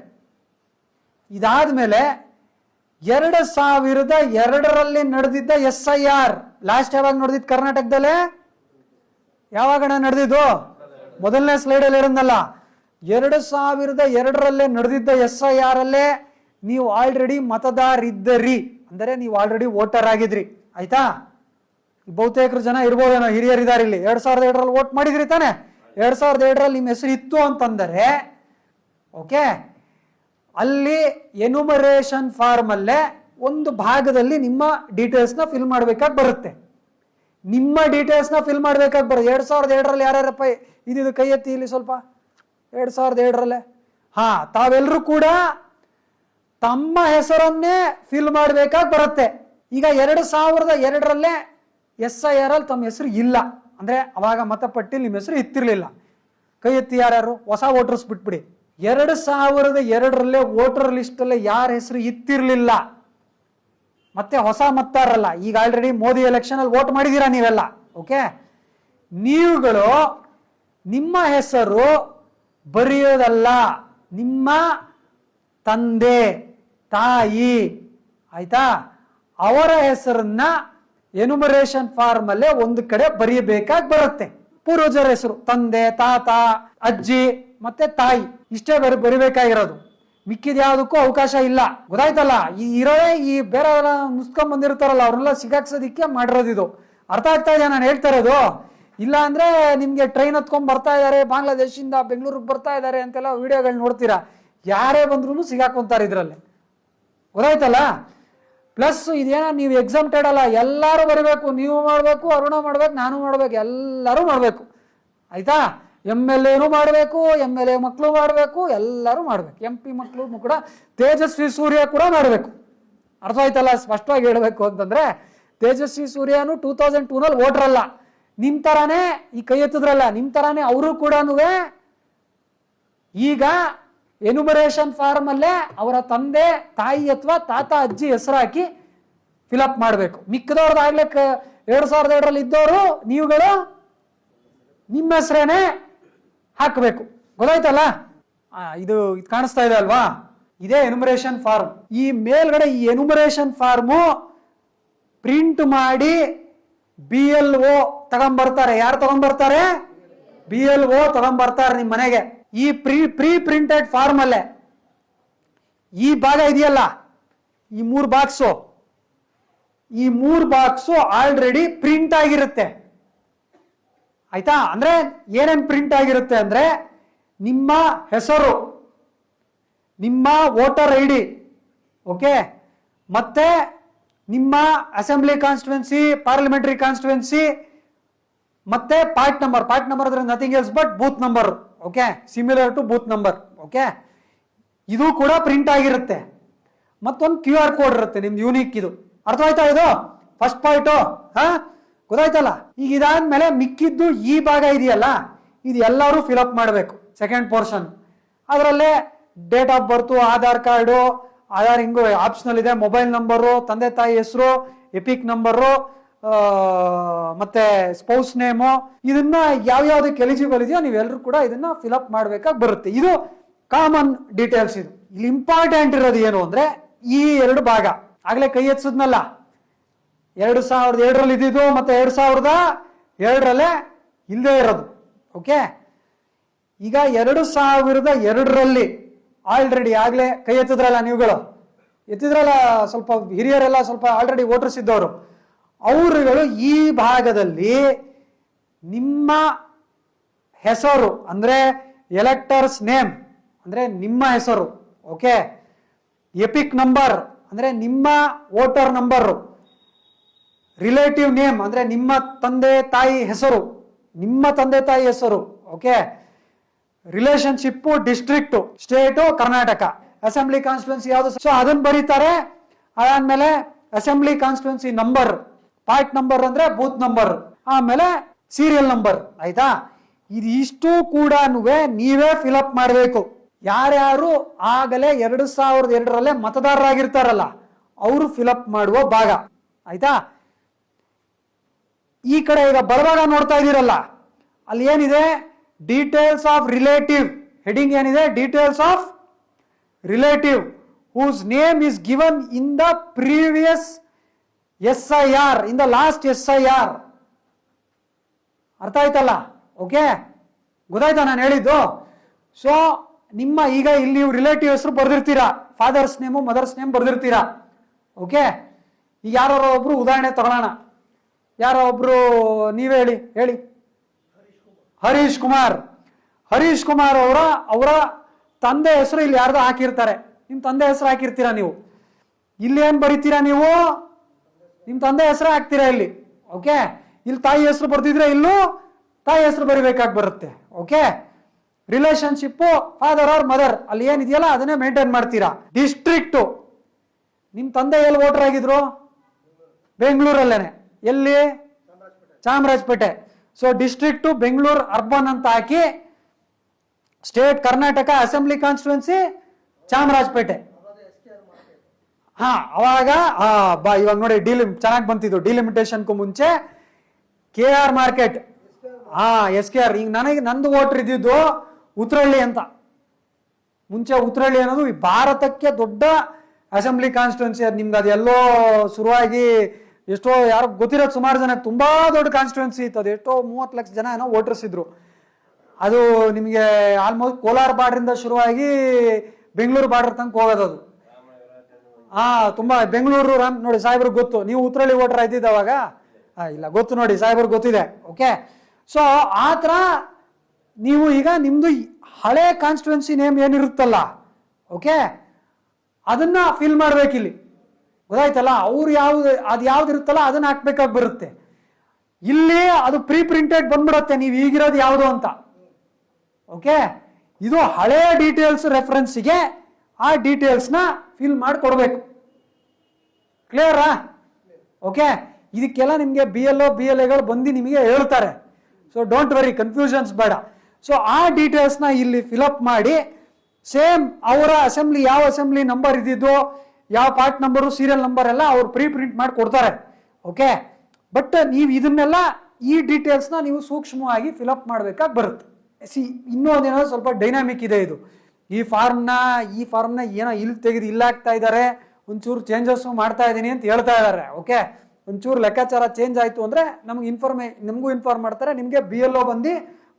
2002ರಲ್ಲಿ ನಡೆದಿದ್ದ SIR ಲಾಸ್ಟ್ ಯಾವಾಗ ನಡೆದಿದ್ದು ಕರ್ನಾಟಕದಲ್ಲೇ? ಯಾವಾಗಣ ನಡೆದಿದ್ದು? ಮೊದಲನೇ ಸ್ಲೈಡಲ್ಲಿ ಹೇಳಿದ್ನಲ್ಲ, 2002ರಲ್ಲೇ ನಡೆದಿದ್ದ SIR ಅಲ್ಲೇ ನೀವು ಆಲ್ರೆಡಿ ಮತದಾರಿದ್ದರಿ, ಅಂದರೆ ನೀವು ಆಲ್ರೆಡಿ ವೋಟರ್ ಆಗಿದ್ರಿ. ಆಯ್ತಾ? ಬಹುತೇಕರು ಜನ ಇರ್ಬೋದೇನೋ, ಹಿರಿಯರಿದ್ದಾರೆ ಇಲ್ಲಿ. 2002ರಲ್ಲಿ ವೋಟ್ ಮಾಡಿದ್ರಿ ತಾನೆ? 2002ರಲ್ಲಿ ನಿಮ್ಮ ಹೆಸರು ಇತ್ತು ಅಂತಂದರೆ ಓಕೆ, ಅಲ್ಲಿ ಎನ್ಯುಮರೇಷನ್ ಫಾರ್ಮ್ ಅಲ್ಲೇ ಒಂದು ಭಾಗದಲ್ಲಿ ನಿಮ್ಮ ಡೀಟೇಲ್ಸ್ನ ಫಿಲ್ ಮಾಡ್ಬೇಕಾಗಿ ಬರುತ್ತೆ. ನಿಮ್ಮ ಡೀಟೇಲ್ಸ್ನ ಫಿಲ್ ಮಾಡ್ಬೇಕಾಗಿ ಬರುತ್ತೆ. 2002ರಲ್ಲಿ ಯಾರ್ಯಾರಪ್ಪ ಇದಿದು ಕೈ ಎತ್ತಿ ಇಲ್ಲಿ ಸ್ವಲ್ಪ. 2002ರಲ್ಲೇ ತಾವೆಲ್ಲರೂ ಕೂಡ ತಮ್ಮ ಹೆಸರನ್ನೇ ಫಿಲ್ ಮಾಡ್ಬೇಕಾಗಿ ಬರುತ್ತೆ. ಈಗ 2002ರಲ್ಲೇ SIR ಅಲ್ಲಿ ತಮ್ಮ ಹೆಸರು ಇಲ್ಲ ಅಂದ್ರೆ ಅವಾಗ ಮತಪಟ್ಟಿಲಿ ನಿಮ್ಮ ಹೆಸರು ಇತ್ತಿರ್ಲಿಲ್ಲ. ಕೈ ಎತ್ತಿ ಯಾರ್ಯಾರು ಹೊಸ ವೋಟರ್ಸ್ ಬಿಟ್ಬಿಡಿ. 2002ರಲ್ಲೇ ವೋಟರ್ ಲಿಸ್ಟ್ ಅಲ್ಲೇ ಯಾರ ಹೆಸರು ಇತ್ತಿರ್ಲಿಲ್ಲ, ಮತ್ತೆ ಹೊಸ ಮತದಾರಲ್ಲ, ಈಗ ಆಲ್ರೆಡಿ ಮೋದಿ ಎಲೆಕ್ಷನ್ ಅಲ್ಲಿ ವೋಟ್ ಮಾಡಿದೀರಾ ನೀವೆಲ್ಲ. ಓಕೆ, ನೀವುಗಳು ನಿಮ್ಮ ಹೆಸರು ಬರೆಯೋದಲ್ಲ, ನಿಮ್ಮ ತಂದೆ ತಾಯಿ ಆಯ್ತಾ ಅವರ ಹೆಸರನ್ನ ಎನ್ಯುಮರೇಷನ್ ಫಾರ್ಮ್ ಅಲ್ಲೇ ಒಂದು ಕಡೆ ಬರೆಯಬೇಕಾಗಿ ಬರುತ್ತೆ. ಪೂರ್ವಜರ ಹೆಸರು, ತಂದೆ, ತಾತ, ಅಜ್ಜಿ ಮತ್ತೆ ತಾಯಿ, ಇಷ್ಟೇ ಬರಿಬೇಕಾಗಿರೋದು. ಮಿಕ್ಕಿದ ಯಾವುದಕ್ಕೂ ಅವಕಾಶ ಇಲ್ಲ. ಗೊತ್ತಾಯ್ತಲ್ಲ? ಈ ಬೇರೆ ಮುಸ್ಕೊಂಡ್ ಬಂದಿರ್ತಾರಲ್ಲ ಅವ್ರನ್ನೆಲ್ಲ ಸಿಗಾಕ್ಸೋದಿಕ್ಕೆ ಮಾಡಿರೋದು ಇದು. ಅರ್ಥ ಆಗ್ತಾ ಇದೆ ನಾನು ಹೇಳ್ತಾ ಇರೋದು? ಇಲ್ಲ ಅಂದ್ರೆ ನಿಮ್ಗೆ ಟ್ರೈನ್ ಹತ್ಕೊಂಡ್ ಬರ್ತಾ ಇದಾರೆ, ಬಾಂಗ್ಲಾದೇಶಿಂದ ಬೆಂಗಳೂರಿಗೆ ಬರ್ತಾ ಇದಾರೆ ಅಂತೆಲ್ಲ ವಿಡಿಯೋಗಳು ನೋಡ್ತೀರಾ. ಯಾರೇ ಬಂದ್ರು ಸಿಗಾಕೊಂತಾರೆ ಇದ್ರಲ್ಲಿ. ಗೊತ್ತಾಯ್ತಲ್ಲ? ಪ್ಲಸ್ ಇದೇನ ನೀವು ಎಕ್ಸಾಮ್ಟೆಡ್ ಅಲ್ಲ, ಎಲ್ಲರೂ ಬರಿಬೇಕು. ನೀವು ಮಾಡ್ಬೇಕು, ಅರುಣ ಮಾಡ್ಬೇಕು, ನಾನು ಮಾಡ್ಬೇಕು, ಎಲ್ಲರೂ ಮಾಡ್ಬೇಕು. ಆಯ್ತಾ? MLA ಮಾಡಬೇಕು, MLA ಮಕ್ಕಳು ಮಾಡಬೇಕು, ಎಲ್ಲರೂ ಮಾಡ್ಬೇಕು. MP ಮಕ್ಕಳು ಕೂಡ, ತೇಜಸ್ವಿ ಸೂರ್ಯ ಕೂಡ ಮಾಡಬೇಕು. ಅರ್ಥ ಆಯ್ತಲ್ಲ? ಸ್ಪಷ್ಟವಾಗಿ ಹೇಳ್ಬೇಕು ಅಂತಂದ್ರೆ ತೇಜಸ್ವಿ ಸೂರ್ಯನು 2002ನಲ್ಲಿ ವೋಟರ್ ಅಲ್ಲ, ನಿಮ್ ತರಾನೇ ಈ ಕೈ ಎತ್ತಿದ್ರಲ್ಲ, ನಿಮ್ ತರಾನೇ ಅವರು ಕೂಡ ಈಗ ಎನ್ಯುಮರೇಷನ್ ಫಾರ್ಮ್ ಅಲ್ಲೇ ಅವರ ತಂದೆ ತಾಯಿ ಅಥವಾ ತಾತ ಅಜ್ಜಿ ಹೆಸರು ಹಾಕಿ ಫಿಲಪ್ ಮಾಡಬೇಕು. ಮಿಕ್ಕದವ್ರದ್ದಾಗ್ಲೇ 2002ರಲ್ಲಿ ಇದ್ದವರು ನೀವುಗಳು ನಿಮ್ಮ ಹೆಸರೇನೆ ಹಾಕಬೇಕು. ಗೊತ್ತಾಯ್ತಲ್ಲ? ಇದು ಕಾಣಿಸ್ತಾ ಇದೆ ಅಲ್ವಾ? ಇದೇ ಎನ್ಯುಮರೇಷನ್ ಫಾರ್ಮ್. ಈ ಮೇಲ್ಗಡೆ ಈ ಎನ್ಯುಮರೇಷನ್ ಫಾರ್ಮು ಪ್ರಿಂಟ್ ಮಾಡಿ BLO ತಗೊಂಡ್ಬರ್ತಾರೆ. ಯಾರು ತಗೊಂಡ್ಬರ್ತಾರೆ? BLO ತಗೊಂಡ್ಬರ್ತಾರೆ ನಿಮ್ಮ ಮನೆಗೆ. ಈ ಪ್ರೀ ಪ್ರಿಂಟೆಡ್ ಫಾರ್ಮ್ ಅಲ್ಲೇ ಈ ಭಾಗ ಇದೆಯಲ್ಲ, ಈ 3 ಬಾಕ್ಸು, ಈ 3 ಬಾಕ್ಸು ಆಲ್ರೆಡಿ ಪ್ರಿಂಟ್ ಆಗಿರುತ್ತೆ. ಆಯ್ತಾ? ಅಂದ್ರೆ ಏನೇನ್ ಪ್ರಿಂಟ್ ಆಗಿರುತ್ತೆ ಅಂದ್ರೆ ನಿಮ್ಮ ಹೆಸರು, ನಿಮ್ಮ ವೋಟರ್ ID, ಓಕೆ, ಮತ್ತೆ ನಿಮ್ಮ ಅಸೆಂಬ್ಲಿ ಕಾನ್ಸ್ಟಿಟ್ಯೂನ್ಸಿ, ಪಾರ್ಲಿಮೆಂಟರಿ ಕಾನ್ಸ್ಟಿಟ್ಯೂನ್ಸಿ, ಮತ್ತೆ ಪಾರ್ಟ್ ನಂಬರ್ ಅಂದ್ರೆ nothing else but booth number. Okay, similar to booth number. Okay, ಇದು ಕೂಡ ಪ್ರಿಂಟ್ ಆಗಿರುತ್ತೆ. ಮತ್ತೊಂದು QR ಕೋಡ್ ಇರುತ್ತೆ ನಿಮ್ದು ಯೂನಿಕ್. ಇದು ಅರ್ಥ ಆಯ್ತಾ? ಇದು ಫಸ್ಟ್ ಪಾಯಿಂಟ್. ಗೊತ್ತಾಯ್ತಲ್ಲ? ಈಗ ಇದಾದ್ಮೇಲೆ ಮಿಕ್ಕಿದ್ದು ಈ ಭಾಗ ಇದೆಯಲ್ಲ, ಇದು ಎಲ್ಲರೂ ಫಿಲಪ್ ಮಾಡಬೇಕು. ಸೆಕೆಂಡ್ ಪೋರ್ಷನ್ ಅದರಲ್ಲೇ date of birth, Aadhaar card, Aadhaar ಹಿಂಗು ಆಪ್ಷನಲ್ ಇದೆ, ಮೊಬೈಲ್ ನಂಬರು, ತಂದೆ ತಾಯಿ ಹೆಸರು, ಎಪಿಕ್ ನಂಬರು, ಮತ್ತೆ ಸ್ಪೌಸ್ ನೇಮು, ಇದನ್ನ ಯಾವ್ಯಾವ್ದಕ್ಕೆ ಎಲಿಜಿಬಲ್ ಇದೆಯೋ ನೀವೆಲ್ಲರೂ ಕೂಡ ಇದನ್ನ ಫಿಲಪ್ ಮಾಡ್ಬೇಕಾಗಿ ಬರುತ್ತೆ. ಇದು ಕಾಮನ್ ಡೀಟೇಲ್ಸ್. ಇದು ಇಲ್ಲಿ ಇಂಪಾರ್ಟೆಂಟ್ ಇರೋದು ಏನು ಅಂದ್ರೆ ಈ 2 ಭಾಗ. ಆಗ್ಲೇ ಕೈ ಎತ್ಸಿದ್ನಲ್ಲ, 2002ರಲ್ಲಿ ಇದ್ದಿದ್ದು ಮತ್ತೆ 2002ರಲ್ಲೇ ಇಲ್ಲದೆ ಇರೋದು. ಓಕೆ, ಈಗ 2002ರಲ್ಲಿ ಆಲ್ರೆಡಿ ಆಗ್ಲೇ ಕೈ ಎತ್ತಿದ್ರಲ್ಲ, ನೀವುಗಳು ಎತ್ತಿದ್ರಲ್ಲ, ಸ್ವಲ್ಪ ಹಿರಿಯರೆಲ್ಲ ಸ್ವಲ್ಪ ಆಲ್ರೆಡಿ ವೋಟರ್ಸ್ ಇದ್ದವರು, ಅವರುಗಳು ಈ ಭಾಗದಲ್ಲಿ ನಿಮ್ಮ ಹೆಸರು ಅಂದ್ರೆ ಎಲೆಕ್ಟರ್ಸ್ ನೇಮ್ ಅಂದ್ರೆ ನಿಮ್ಮ ಹೆಸರು, ಓಕೆ, ಎಪಿಕ್ ನಂಬರ್ ಅಂದ್ರೆ ನಿಮ್ಮ ವೋಟರ್ ನಂಬರ್, ರಿಲೇಟಿವ್ ನೇಮ್ ಅಂದ್ರೆ ನಿಮ್ಮ ತಂದೆ ತಾಯಿ ಹೆಸರು, okay, relationship, district, state Karnataka, assembly constituency ಯಾವುದು, ಸೊ ಅದನ್ನ ಬರೀತಾರೆ. ಅದಾದ್ಮೇಲೆ assembly constituency number, part number ಅಂದ್ರೆ ಬೂತ್ ನಂಬರ್, ಆಮೇಲೆ ಸೀರಿಯಲ್ ನಂಬರ್. ಆಯ್ತಾ? ಇದಿಷ್ಟು ಕೂಡ ನೀವೇ ಫಿಲಪ್ ಮಾಡಬೇಕು. ಯಾರ್ಯಾರು ಆಗಲೇ 2002 ಮತದಾರರಾಗಿರ್ತಾರಲ್ಲ ಅವರು ಫಿಲಪ್ ಮಾಡುವ ಭಾಗ. ಆಯ್ತಾ? ಈ ಕಡೆ ಈಗ ಬಲಭಾಗ ನೋಡ್ತಾ ಇದ್ದೀರಲ್ಲ, ಅಲ್ಲಿ ಏನಿದೆ, ಡೀಟೇಲ್ಸ್ ಆಫ್ ರಿಲೇಟಿವ್. ಹೆಡಿಂಗ್ ಏನಿದೆ, details of relative whose name is given in the previous SIR, in the last SIR. ಅರ್ಥ ಆಯ್ತಲ್ಲ? ಓಕೆ, ಗೊತ್ತಾಯ್ತಾ ನಾನು ಹೇಳಿದ್ದು? ಸೊ ನಿಮ್ಮ ಈಗ ಇಲ್ಲಿ ನೀವು ರಿಲೇಟಿವ್ ಹೆಸರು ಬರ್ದಿರ್ತೀರಾ, ಫಾದರ್ಸ್ ನೇಮು ಮದರ್ಸ್ ನೇಮ್ ಬರ್ದಿರ್ತೀರಾ. ಓಕೆ, ಈಗ ಯಾರೋ ಒಬ್ರು ಉದಾಹರಣೆ ತಗೊಳ್ಳೋಣ. ಯಾರೋ ಒಬ್ರು ನೀವೇ ಹೇಳಿ. ಹರೀಶ್ ಕುಮಾರ್. ಹರೀಶ್ ಕುಮಾರ್ ಅವರ ತಂದೆ ಹೆಸರು ಇಲ್ಲಿ ಯಾರ್ದೋ ಹಾಕಿರ್ತಾರೆ. ನಿಮ್ಮ ತಂದೆ ಹೆಸರು ಹಾಕಿರ್ತೀರಾ ನೀವು. ಇಲ್ಲಿ ಏನ್ ಬರೀತೀರಾ ನೀವು? ನಿಮ್ಮ ತಂದೆ ಹೆಸರು ಹಾಕ್ತೀರಾ ಇಲ್ಲಿ. ಓಕೆ, ಇಲ್ಲಿ ತಾಯಿ ಹೆಸರು ಬರ್ತಿದ್ರೆ ಇಲ್ಲೂ ತಾಯಿ ಹೆಸರು ಬರಿಬೇಕಾಗಿ ಬರುತ್ತೆ. Okay, relationship father or mother ಅಲ್ಲಿ ಏನಿದೆಯಲ್ಲ ಅದನ್ನೇ ಮೇಂಟೈನ್ ಮಾಡ್ತೀರಾ. ಡಿಸ್ಟ್ರಿಕ್ಟ್, ನಿಮ್ಮ ತಂದೆ ಎಲ್ಲಿ ವೋಟರ್ ಆಗಿದ್ರು? ಬೆಂಗಳೂರಲ್ಲೇನೆ. ಎಲ್ಲಿ? Chamarajpet. So district Bengaluru urban ಅಂತ ಹಾಕಿ, state Karnataka assembly constituency Chamarajpet. ಅವಾಗ ಇವಾಗ ನೋಡಿ ಚೆನ್ನಾಗಿ ಬಂತಿದ್ದು. ಡಿಲಿಮಿಟೇಷನ್ಗೂ ಮುಂಚೆ KR ಮಾರ್ಕೆಟ್, SKR. ಈಗ ನಂದು ವೋಟರ್ ಇದ್ದಿದ್ದು ಉತ್ರಳ್ಳಿ ಅಂತ. ಮುಂಚೆ ಉತ್ರಳ್ಳಿ ಅನ್ನೋದು ಭಾರತಕ್ಕೆ ದೊಡ್ಡ ಅಸೆಂಬ್ಲಿ ಕಾನ್ಸ್ಟಿಟ್ಯೂನ್ಸಿ. ಅದು ನಿಮ್ಗೆ ಅದೆಲ್ಲೋ ಶುರುವಾಗಿ ಎಷ್ಟೋ ಯಾರು ಗೊತ್ತಿರೋದು ಸುಮಾರು ಜನ, ತುಂಬಾ ದೊಡ್ಡ ಕಾನ್ಸ್ಟಿಟ್ಯೂನ್ಸಿ ಇತ್ತು. ಅದು ಎಷ್ಟೋ 30 ಲಕ್ಷ ಜನ ಏನೋ ವೋಟರ್ಸ್ ಇದ್ರು. ಅದು ನಿಮಗೆ ಆಲ್ಮೋಸ್ಟ್ ಕೋಲಾರ ಬಾರ್ಡ್ರಿಂದ ಶುರುವಾಗಿ ಬೆಂಗಳೂರು ಬಾರ್ಡರ್ ತನಕ ಹೋಗೋದು ಅದು. ತುಂಬಾ ಬೆಂಗಳೂರು ನೋಡಿ ಸಾಹೇಬ್ರಿಗೆ ಗೊತ್ತು. ನೀವು ಉತ್ರಳ್ಳಿ ವೋಟರ್ ಇದ್ದಿದ್ದವಾಗ? ಇಲ್ಲ, ಗೊತ್ತು ನೋಡಿ, ಸಾಹೇಬ್ರಿಗೆ ಗೊತ್ತಿದೆ. ಓಕೆ, ಸೊ ಆ ಥರ ನೀವು ಈಗ ನಿಮ್ದು ಹಳೆ ಕಾನ್ಸ್ಟಿಟ್ಯೂನ್ಸಿ ನೇಮ್ ಏನಿರುತ್ತಲ್ಲ, ಓಕೆ, ಅದನ್ನ ಫಿಲ್ ಮಾಡ್ಬೇಕಿಲ್ಲಿ. ಗೊತ್ತಾಯ್ತಲ್ಲ? ಅವ್ರು ಅದು ಯಾವ್ದು ಇರುತ್ತಲ್ಲ ಅದನ್ನ ಹಾಕ್ಬೇಕಾಗಿ ಬರುತ್ತೆ. ಇಲ್ಲಿ ಅದು ಪ್ರೀ ಪ್ರಿಂಟೆಡ್ ಬಂದ್ಬಿಡುತ್ತೆ ನೀವು ಈಗಿರೋದು ಯಾವುದು ಅಂತ. ಓಕೆ, ಇದು ಹಳೆ ಡೀಟೇಲ್ಸ್ ರೆಫರೆನ್ಸ್ಗೆ ಆ ಡೀಟೇಲ್ಸ್ನ ಫಿಲ್ ಮಾಡಿ ಕೊಡಬೇಕು. ಕ್ಲಿಯರಾ? ಓಕೆ, ಇದಕ್ಕೆಲ್ಲ ನಿಮಗೆ BLO BLAಗಳು ಬಂದು ನಿಮಗೆ ಹೇಳ್ತಾರೆ. ಸೊ ಡೋಂಟ್ ವರಿ, ಕನ್ಫ್ಯೂಷನ್ಸ್ ಬೇಡ. ಸೊ ಆ ಡೀಟೇಲ್ಸ್ನ ಇಲ್ಲಿ ಫಿಲಪ್ ಮಾಡಿ, ಸೇಮ್ ಅವರ ಅಸೆಂಬ್ಲಿ ಯಾವ ಅಸೆಂಬ್ಲಿ ನಂಬರ್ ಇದ್ದಿದ್ದು, ಯಾವ ಪಾರ್ಟ್ ನಂಬರು, ಸೀರಿಯಲ್ ನಂಬರ್ ಎಲ್ಲ ಅವ್ರು ಪ್ರೀ ಪ್ರಿಂಟ್ ಮಾಡಿ ಕೊಡ್ತಾರೆ. ಓಕೆ, ಬಟ್ ನೀವು ಇದನ್ನೆಲ್ಲ ಈ ಡೀಟೇಲ್ಸ್ನ ನೀವು ಸೂಕ್ಷ್ಮವಾಗಿ ಫಿಲಪ್ ಮಾಡಬೇಕಾಗಿ ಬರುತ್ತೆ. ಇನ್ನೂ ಒಂದೇನೋ ಸ್ವಲ್ಪ ಡೈನಾಮಿಕ್ ಇದೆ ಇದು. ಈ ಫಾರ್ಮ್ನ ಏನೋ ಇಲ್ಲಿ ತೆಗೆದು ಇಲ್ಲ ಹಾಕ್ತಾ ಇದ್ದಾರೆ, ಒಂಚೂರು ಚೇಂಜಸ್ ಮಾಡ್ತಾ ಇದ್ದೀನಿ ಅಂತ ಹೇಳ್ತಾ ಇದ್ದಾರೆ. ಓಕೆ, ಒಂಚೂರು ಲೆಕ್ಕಾಚಾರ ಚೇಂಜ್ ಆಯಿತು ಅಂದರೆ ನಮಗೂ ಇನ್ಫಾರ್ಮ್ ಮಾಡ್ತಾರೆ, ನಿಮಗೆ BLO ಬಂದು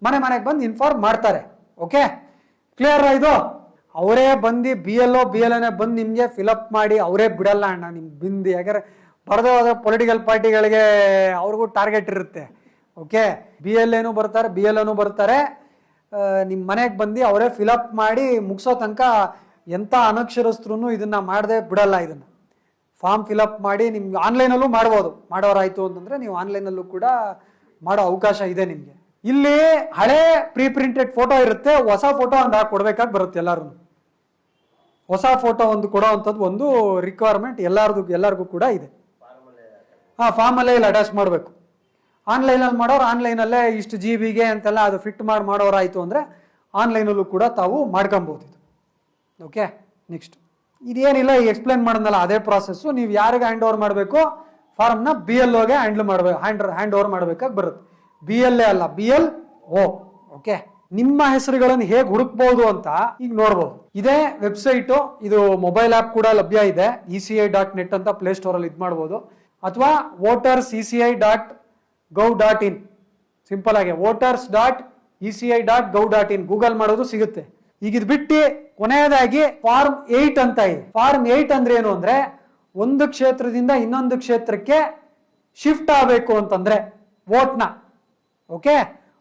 ಮನೆಗೆ ಬಂದು ಇನ್ಫಾರ್ಮ್ ಮಾಡ್ತಾರೆ. ಓಕೆ, ಕ್ಲಿಯರ್ ಇದು? ಅವರೇ ಬಂದು BLO BLAನೇ ಬಂದು ನಿಮಗೆ ಫಿಲಪ್ ಮಾಡಿ ಅವರೇ ಬಿಡಲ್ಲ ಅಣ್ಣ ನಿಮ್ಮ ಬಿಂದು. ಯಾಕಂದರೆ ಬರದೇ ಹೋದ ಪೊಲಿಟಿಕಲ್ ಪಾರ್ಟಿಗಳಿಗೆ ಅವ್ರಿಗೂ ಟಾರ್ಗೆಟ್ ಇರುತ್ತೆ. ಓಕೆ, BLAನೂ ಬರ್ತಾರೆ, BLOನೂ ಬರ್ತಾರೆ, ನಿಮ್ಮ ಮನೆಗೆ ಬಂದು ಅವರೇ ಫಿಲಪ್ ಮಾಡಿ ಮುಗಿಸೋ ತನಕ ಎಂಥ ಅನಕ್ಷರಸ್ಥರು ಇದನ್ನ ಮಾಡದೆ ಬಿಡಲ್ಲ. ಇದನ್ನ ಫಾರ್ಮ್ ಫಿಲಪ್ ಮಾಡಿ ನಿಮ್ಗೆ ಆನ್ಲೈನಲ್ಲೂ ಮಾಡ್ಬೋದು. ಮಾಡೋರಾಯ್ತು ಅಂತಂದ್ರೆ ನೀವು ಆನ್ಲೈನಲ್ಲೂ ಕೂಡ ಮಾಡೋ ಅವಕಾಶ ಇದೆ ನಿಮಗೆ. ಇಲ್ಲಿ ಹಳೆ ಪ್ರೀ ಪ್ರಿಂಟೆಡ್ ಫೋಟೋ ಇರುತ್ತೆ, ಹೊಸ ಫೋಟೋ ಒಂದು ಕೊಡ್ಬೇಕಾಗಿ ಬರುತ್ತೆ. ಎಲ್ಲರೂ ಹೊಸ ಫೋಟೋ ಒಂದು ಕೊಡೋ ಅಂಥದ್ದು ಒಂದು ರಿಕ್ವೈರ್ಮೆಂಟ್ ಎಲ್ಲರಿಗೂ ಕೂಡ ಇದೆ. ಫಾರ್ಮಲ್ಲೇ ಇಲ್ಲಿ ಅಟ್ಯಾಚ್ ಮಾಡಬೇಕು. ಆನ್ಲೈನಲ್ಲಿ ಮಾಡೋರು ಆನ್ಲೈನಲ್ಲೇ ಇಷ್ಟು GB ಅಂತೆಲ್ಲ ಅದು ಫಿಟ್ ಮಾಡೋರಾಯಿತು ಅಂದರೆ ಆನ್ಲೈನಲ್ಲೂ ಕೂಡ ತಾವು ಮಾಡ್ಕೊಬೋದು ಇದು. ಓಕೆ, ನೆಕ್ಸ್ಟ್ ಇದೇನಿಲ್ಲ, ಈಗ ಎಕ್ಸ್ಪ್ಲೇನ್ ಮಾಡೋದಲ್ಲ ಅದೇ ಪ್ರಾಸೆಸ್ಸು. ನೀವು ಯಾರಿಗೆ ಹ್ಯಾಂಡ್ ಓವರ್ ಮಾಡಬೇಕು, ಫಾರ್ಮ್ನ BLOಗೆ ಹ್ಯಾಂಡ್ ಓವರ್ ಮಾಡಬೇಕಾಗಿ ಬರುತ್ತೆ. BLA ಅಲ್ಲ, BLO. ಓಕೆ, ನಿಮ್ಮ ಹೆಸರುಗಳನ್ನು ಹೇಗೆ ಹುಡುಕ್ಬೋದು ಅಂತ ಈಗ ನೋಡ್ಬೋದು. ಇದೇ ವೆಬ್ಸೈಟು, ಇದು ಮೊಬೈಲ್ ಆ್ಯಪ್ ಕೂಡ ಲಭ್ಯ ಇದೆ. ECI.net ಅಂತ ಪ್ಲೇಸ್ಟೋರಲ್ಲಿ ಇದು ಮಾಡ್ಬೋದು. ಅಥವಾ voters.eci.gov.in, ಸಿಂಪಲ್ ಆಗಿ voters.eci.gov.in ಗೂಗಲ್ ಮಾಡೋದು ಸಿಗುತ್ತೆ. ಈಗ ಇದು ಬಿಟ್ಟು ಕೊನೆಯದಾಗಿ ಫಾರ್ಮ್ 8 ಅಂತ ಇದೆ. ಫಾರ್ಮ್ 8 ಅಂದ್ರೆ ಏನು ಅಂದ್ರೆ, ಒಂದು ಕ್ಷೇತ್ರದಿಂದ ಇನ್ನೊಂದು ಕ್ಷೇತ್ರಕ್ಕೆ ಶಿಫ್ಟ್ ಆಗಬೇಕು ಅಂತಂದ್ರೆ ವೋಟ್ನ, ಓಕೆ,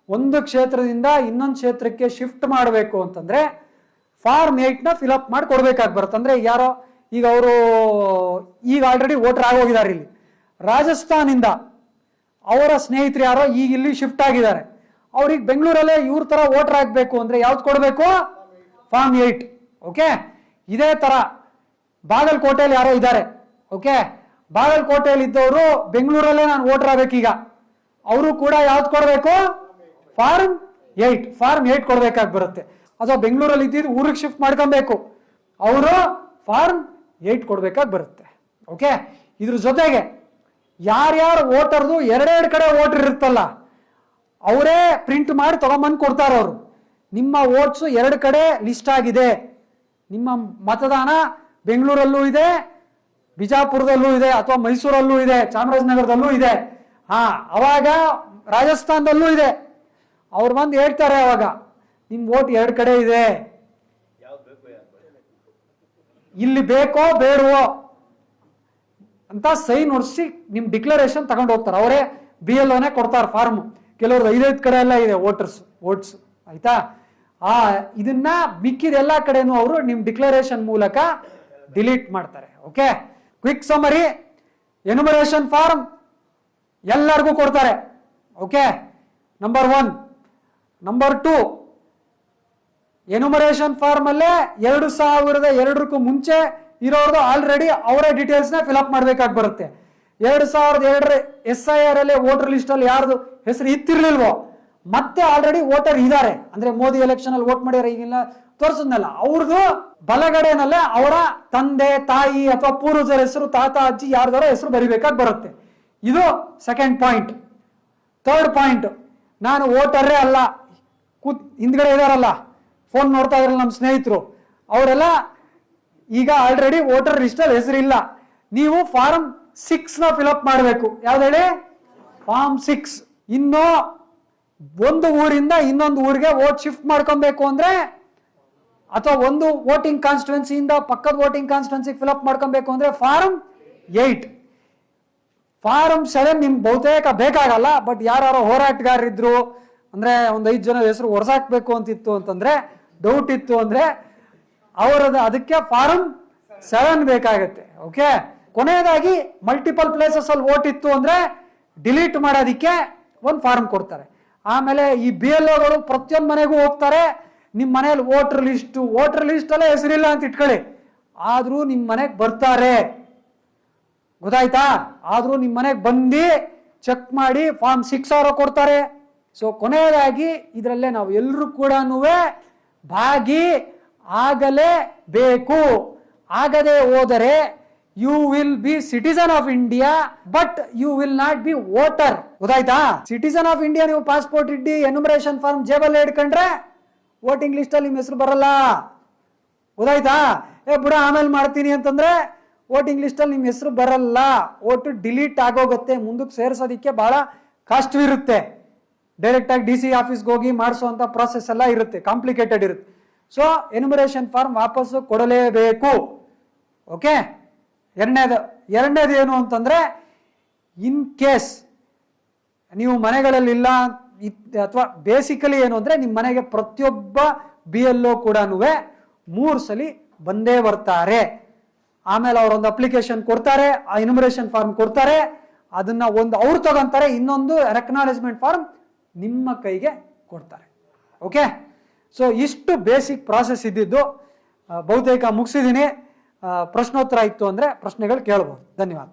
ಒಂದು ಕ್ಷೇತ್ರದಿಂದ ಇನ್ನೊಂದು ಕ್ಷೇತ್ರಕ್ಕೆ ಶಿಫ್ಟ್ ಮಾಡಬೇಕು ಅಂತಂದ್ರೆ ಫಾರ್ಮ್ 8ನ ಫಿಲಪ್ ಮಾಡಿ ಕೊಡ್ಬೇಕಾಗಿ ಬರುತ್ತೆ. ಅಂದ್ರೆ ಯಾರೋ ಈಗ ಅವರು ಈಗ ಆಲ್ರೆಡಿ ವೋಟರ್ ಆಗೋಗಿದ್ದಾರೆ, ಇಲ್ಲಿ ರಾಜಸ್ಥಾನಿಂದ ಅವರ ಸ್ನೇಹಿತರು ಯಾರೋ ಈಗ ಇಲ್ಲಿ ಶಿಫ್ಟ್ ಆಗಿದ್ದಾರೆ, ಅವ್ರಿಗೆ ಬೆಂಗಳೂರಲ್ಲೇ ಇವ್ರ ತರ ವೋಟರ್ ಆಗಬೇಕು ಅಂದ್ರೆ ಯಾವ್ದು ಕೊಡಬೇಕು? ಫಾರ್ಮ್ 8. ಓಕೆ, ಇದೇ ತರ ಬಾಗಲಕೋಟೆಯಲ್ಲಿ ಯಾರೋ ಇದ್ದಾರೆ, ಓಕೆ, ಬಾಗಲಕೋಟೆಯಲ್ಲಿ ಇದ್ದವರು ಬೆಂಗಳೂರಲ್ಲೇ ನಾನು ವೋಟರ್ ಆಗ್ಬೇಕೀಗ, ಅವರು ಕೂಡ ಯಾವ್ದು ಕೊಡಬೇಕು? ಫಾರ್ಮ್ 8 ಕೊಡ್ಬೇಕಾಗಿ ಬರುತ್ತೆ. ಅಥವಾ ಬೆಂಗಳೂರಲ್ಲಿ ಇದ್ದಿದ್ದು ಊರಿಗೆ ಶಿಫ್ಟ್ ಮಾಡ್ಕೊಬೇಕು, ಅವರು ಫಾರ್ಮ್ 8 ಕೊಡ್ಬೇಕಾಗಿ ಬರುತ್ತೆ. ಓಕೆ, ಇದ್ರ ಜೊತೆಗೆ ಯಾರ್ಯಾರು ವೋಟರ್ದು ಎರಡೆರಡು ಕಡೆ ವೋಟರ್ ಇರುತ್ತಲ್ಲ, ಅವರೇ ಪ್ರಿಂಟ್ ಮಾಡಿ ತಗೊಂಬಂದು ಕೊಡ್ತಾರೆ. ಅವರು ನಿಮ್ಮ ವೋಟ್ಸು 2 ಕಡೆ ಲಿಸ್ಟ್ ಆಗಿದೆ, ನಿಮ್ಮ ಮತದಾನ ಬೆಂಗಳೂರಲ್ಲೂ ಇದೆ, ಬಿಜಾಪುರದಲ್ಲೂ ಇದೆ, ಅಥವಾ ಮೈಸೂರಲ್ಲೂ ಇದೆ, ಚಾಮರಾಜನಗರದಲ್ಲೂ ಇದೆ, ಅವಾಗ ರಾಜಸ್ಥಾನದಲ್ಲೂ ಇದೆ. ಅವ್ರು ಬಂದು ಹೇಳ್ತಾರೆ, ಅವಾಗ ನಿಮ್ ವೋಟ್ 2 ಕಡೆ ಇದೆ, ಇಲ್ಲಿ ಬೇಕೋ ಬೇಡವೋ ಅಂತ ಸೈನ್ ಹೊಡಿಸಿ ನಿಮ್ ಡಿಕ್ಲರೇಷನ್ ತಗೊಂಡು ಹೋಗ್ತಾರೆ. ಅವರೇ BLOನೇ ಕೊಡ್ತಾರೆ ಫಾರ್ಮ್. ಕೆಲವ್ರದ್ದು 5 ಕಡೆ ಎಲ್ಲ ಇದೆ ವೋಟ್ಸ್, ಆಯ್ತಾ? ಇದನ್ನ ಮಿಕ್ಕಿದ ಎಲ್ಲಾ ಕಡೆನೂ ಅವರು ನಿಮ್ ಡಿಕ್ಲರೇಷನ್ ಮೂಲಕ ಡಿಲೀಟ್ ಮಾಡ್ತಾರೆ. Okay, quick summary, enumeration form ಎಲ್ಲರಿಗೂ ಕೊಡ್ತಾರೆ. Okay, number 1. Number 2, enumeration form ಅಲ್ಲೇ 2002ಕ್ಕೂ ಮುಂಚೆ ಇರೋರ್ದು ಆಲ್ರೆಡಿ ಅವರೇ ಡೀಟೇಲ್ಸ್ ನ ಫಿಲ್ಅಪ್ ಮಾಡ್ಬೇಕಾಗಿ ಬರುತ್ತೆ. 2002 SIR ಅಲ್ಲಿ ವೋಟರ್ ಲಿಸ್ಟ್ ಅಲ್ಲಿ ಯಾರ್ದು ಹೆಸರು ಇತ್ತಿರ್ಲಿಲ್ವೋ, ಮತ್ತೆ ಆಲ್ರೆಡಿ ವೋಟರ್ ಇದ್ದಾರೆ, ಅಂದ್ರೆ ಮೋದಿ ಎಲೆಕ್ಷನ್ ಅಲ್ಲಿ ವೋಟ್ ಮಾಡ್ಯಾರ, ಈಗಿಲ್ಲ ತೋರಿಸಿದ್ನಲ್ಲ, ಅವ್ರದ್ದು ಬಲಗಡೆನಲ್ಲೇ ಅವರ ತಂದೆ ತಾಯಿ ಅಥವಾ ಪೂರ್ವಜರ ಹೆಸರು, ತಾತ ಅಜ್ಜಿ ಯಾರ್ದಾರ ಹೆಸರು ಬರಿಬೇಕಾಗಿ ಬರುತ್ತೆ. ಇದು ಸೆಕೆಂಡ್ ಪಾಯಿಂಟ್. ಥರ್ಡ್ ಪಾಯಿಂಟ್, ನಾನು ವೋಟರೇ ಅಲ್ಲ, ಹಿಂದ್ಗಡೆ ಇದಾರಲ್ಲ, ಫೋನ್ ನೋಡ್ತಾ ಇದ್ರಲ್ಲ ನಮ್ಮ ಸ್ನೇಹಿತರು, ಅವರೆಲ್ಲ ಈಗ ಆಲ್ರೆಡಿ ವೋಟರ್ ಲಿಸ್ಟ್ ಅಲ್ಲಿ ಹೆಸರಿಲ್ಲ. ನೀವು ಫಾರ್ಮ್ 6 ನ ಫಿಲ್ಅಪ್ ಮಾಡಬೇಕು. ಯಾವ್ದು ಹೇಳಿ? ಫಾರ್ಮ್ 6. ಇನ್ನು ಒಂದು ಊರಿಂದ ಇನ್ನೊಂದು ಊರಿಗೆ ವೋಟ್ ಶಿಫ್ಟ್ ಮಾಡ್ಕೊಬೇಕು ಅಂದ್ರೆ, ಅಥವಾ ಒಂದು ವೋಟಿಂಗ್ ಕಾನ್ಸ್ಟಿಟ್ಯೂನ್ಸಿಯಿಂದ ಪಕ್ಕದ ವೋಟಿಂಗ್ ಕಾನ್ಸ್ಟಿಟ್ಯೂನ್ಸಿ ಫಿಲ್ಅಪ್ ಮಾಡ್ಕೊಬೇಕು ಅಂದ್ರೆ ಫಾರ್ಮ್ 8. ಫಾರ್ಮ್ 7 ನಿಮ್ಗೆ ಬಹುತೇಕ ಬೇಕಾಗಲ್ಲ, ಬಟ್ ಯಾರು ಹೋರಾಟಗಾರರಿದ್ರು ಅಂದ್ರೆ ಒಂದು 5 ಜನ ಹೆಸರು ಹೊರಸಾಕ್ಬೇಕು ಅಂತಿತ್ತು ಅಂತಂದ್ರೆ, ಡೌಟ್ ಇತ್ತು ಅಂದ್ರೆ ಅದಕ್ಕೆ ಫಾರ್ಮ್ 7 ಬೇಕಾಗುತ್ತೆ. ಓಕೆ, ಕೊನೆಯದಾಗಿ ಮಲ್ಟಿಪಲ್ ಪ್ಲೇಸಸ್ ಅಲ್ಲಿ ವೋಟ್ ಇತ್ತು ಅಂದ್ರೆ ಡಿಲೀಟ್ ಮಾಡೋದಿಕ್ಕೆ ಒಂದು ಫಾರ್ಮ್ ಕೊಡ್ತಾರೆ. ಆಮೇಲೆ ಈ BLOಗಳು ಪ್ರತಿಯೊಂದು ಮನೆಗೂ ಹೋಗ್ತಾರೆ. ನಿಮ್ಮ ಮನೇಲಿ ವೋಟರ್ ಲಿಸ್ಟ್ ಅಲ್ಲೇ ಹೆಸರಿಲ್ಲ ಅಂತ ಇಟ್ಕೊಳ್ಳಿ, ಆದ್ರೂ ನಿಮ್ಮ ಮನೆಗೆ ಬರ್ತಾರೆ, ಗೊತ್ತಾಯ್ತಾ? ಆದ್ರೂ ನಿಮ್ಮ ಮನೆಗೆ ಬಂದು ಚೆಕ್ ಮಾಡಿ ಫಾರ್ಮ್ 6 ಕೊಡ್ತಾರೆ. ಸೊ ಕೊನೆಯದಾಗಿ ಇದರಲ್ಲೇ ನಾವು ಎಲ್ಲರೂ ಕೂಡ ಭಾಗಿ ಆಗಲೇಬೇಕು. ಆಗದೆ ಹೋದರೆ you will be citizen of India, but you will not be voter. ಗೊತ್ತಾಯ್ತಾ? ಸಿಟಿಸನ್ ಆಫ್ ಇಂಡಿಯಾ ನೀವು ಪಾಸ್ಪೋರ್ಟ್ ಇಡ್ಡಿ, ಎನ್ಯುಮರೇಷನ್ ಫಾರ್ಮ್ ಜೇಬಲ್ಲೇ ಇಟ್ಕೊಂಡ್ರೆ ವೋಟಿಂಗ್ ಲಿಸ್ಟ್ ಅಲ್ಲಿ ನಿಮ್ಮ ಹೆಸರು ಬರಲ್ಲ. ಗೊತ್ತಾಯ್ತಾ? ಬಿಡ ಆಮೇಲೆ ಮಾಡ್ತೀನಿ ಅಂತಂದ್ರೆ ವೋಟಿಂಗ್ ಲಿಸ್ಟ್ ಅಲ್ಲಿ ನಿಮ್ಮ ಹೆಸರು ಬರಲ್ಲ, ವೋಟ್ ಡಿಲೀಟ್ ಆಗೋಗುತ್ತೆ. ಮುಂದಕ್ಕೆ ಸೇರಿಸೋದಿಕ್ಕೆ ಬಹಳ ಕಷ್ಟವಿರುತ್ತೆ. ಡೈರೆಕ್ಟ್ ಆಗಿ DC ಆಫೀಸ್ಗೆ ಹೋಗಿ ಮಾಡಿಸುವಂತ ಪ್ರಾಸೆಸ್ ಎಲ್ಲ ಇರುತ್ತೆ, ಕಾಂಪ್ಲಿಕೇಟೆಡ್ ಇರುತ್ತೆ. ಸೊ ಎನ್ಯುಮರೇಷನ್ ಫಾರ್ಮ್ ವಾಪಸ್ಸು ಕೊಡಲೇಬೇಕು. ಓಕೆ, ಎರಡನೇದು ಏನು ಅಂತಂದ್ರೆ, ಇನ್ ಕೇಸ್ ನೀವು ಮನೆಗಳಲ್ಲಿ ಇಲ್ಲ ಅಥವಾ ಬೇಸಿಕಲಿ ಏನು ಅಂದ್ರೆ ನಿಮ್ಮ ಮನೆಗೆ ಪ್ರತಿಯೊಬ್ಬ BLO ಕೂಡ 3 ಸಲ ಬಂದೇ ಬರ್ತಾರೆ. ಆಮೇಲೆ ಅವರೊಂದು ಅಪ್ಲಿಕೇಶನ್ ಕೊಡ್ತಾರೆ, ಆ ಎನ್ಯುಮರೇಷನ್ ಫಾರ್ಮ್ ಕೊಡ್ತಾರೆ, ಅದನ್ನ ಒಂದು ಅವ್ರು ತಗೊಂತಾರೆ, ಇನ್ನೊಂದು ಅಕ್ನಾಲೇಜ್ಮೆಂಟ್ ಫಾರ್ಮ್ ನಿಮ್ಮ ಕೈಗೆ ಕೊಡ್ತಾರೆ. ಓಕೆ, ಸೊ ಇಷ್ಟು ಬೇಸಿಕ್ ಪ್ರಾಸೆಸ್ ಇದ್ದಿದ್ದು. ಬಹುತೇಕ ಮುಗಿಸಿದ್ದೀನಿ. ಪ್ರಶ್ನೋತ್ತರ ಇತ್ತು ಅಂದ್ರೆ ಪ್ರಶ್ನೆಗಳು ಕೇಳಬಹುದು. ಧನ್ಯವಾದ.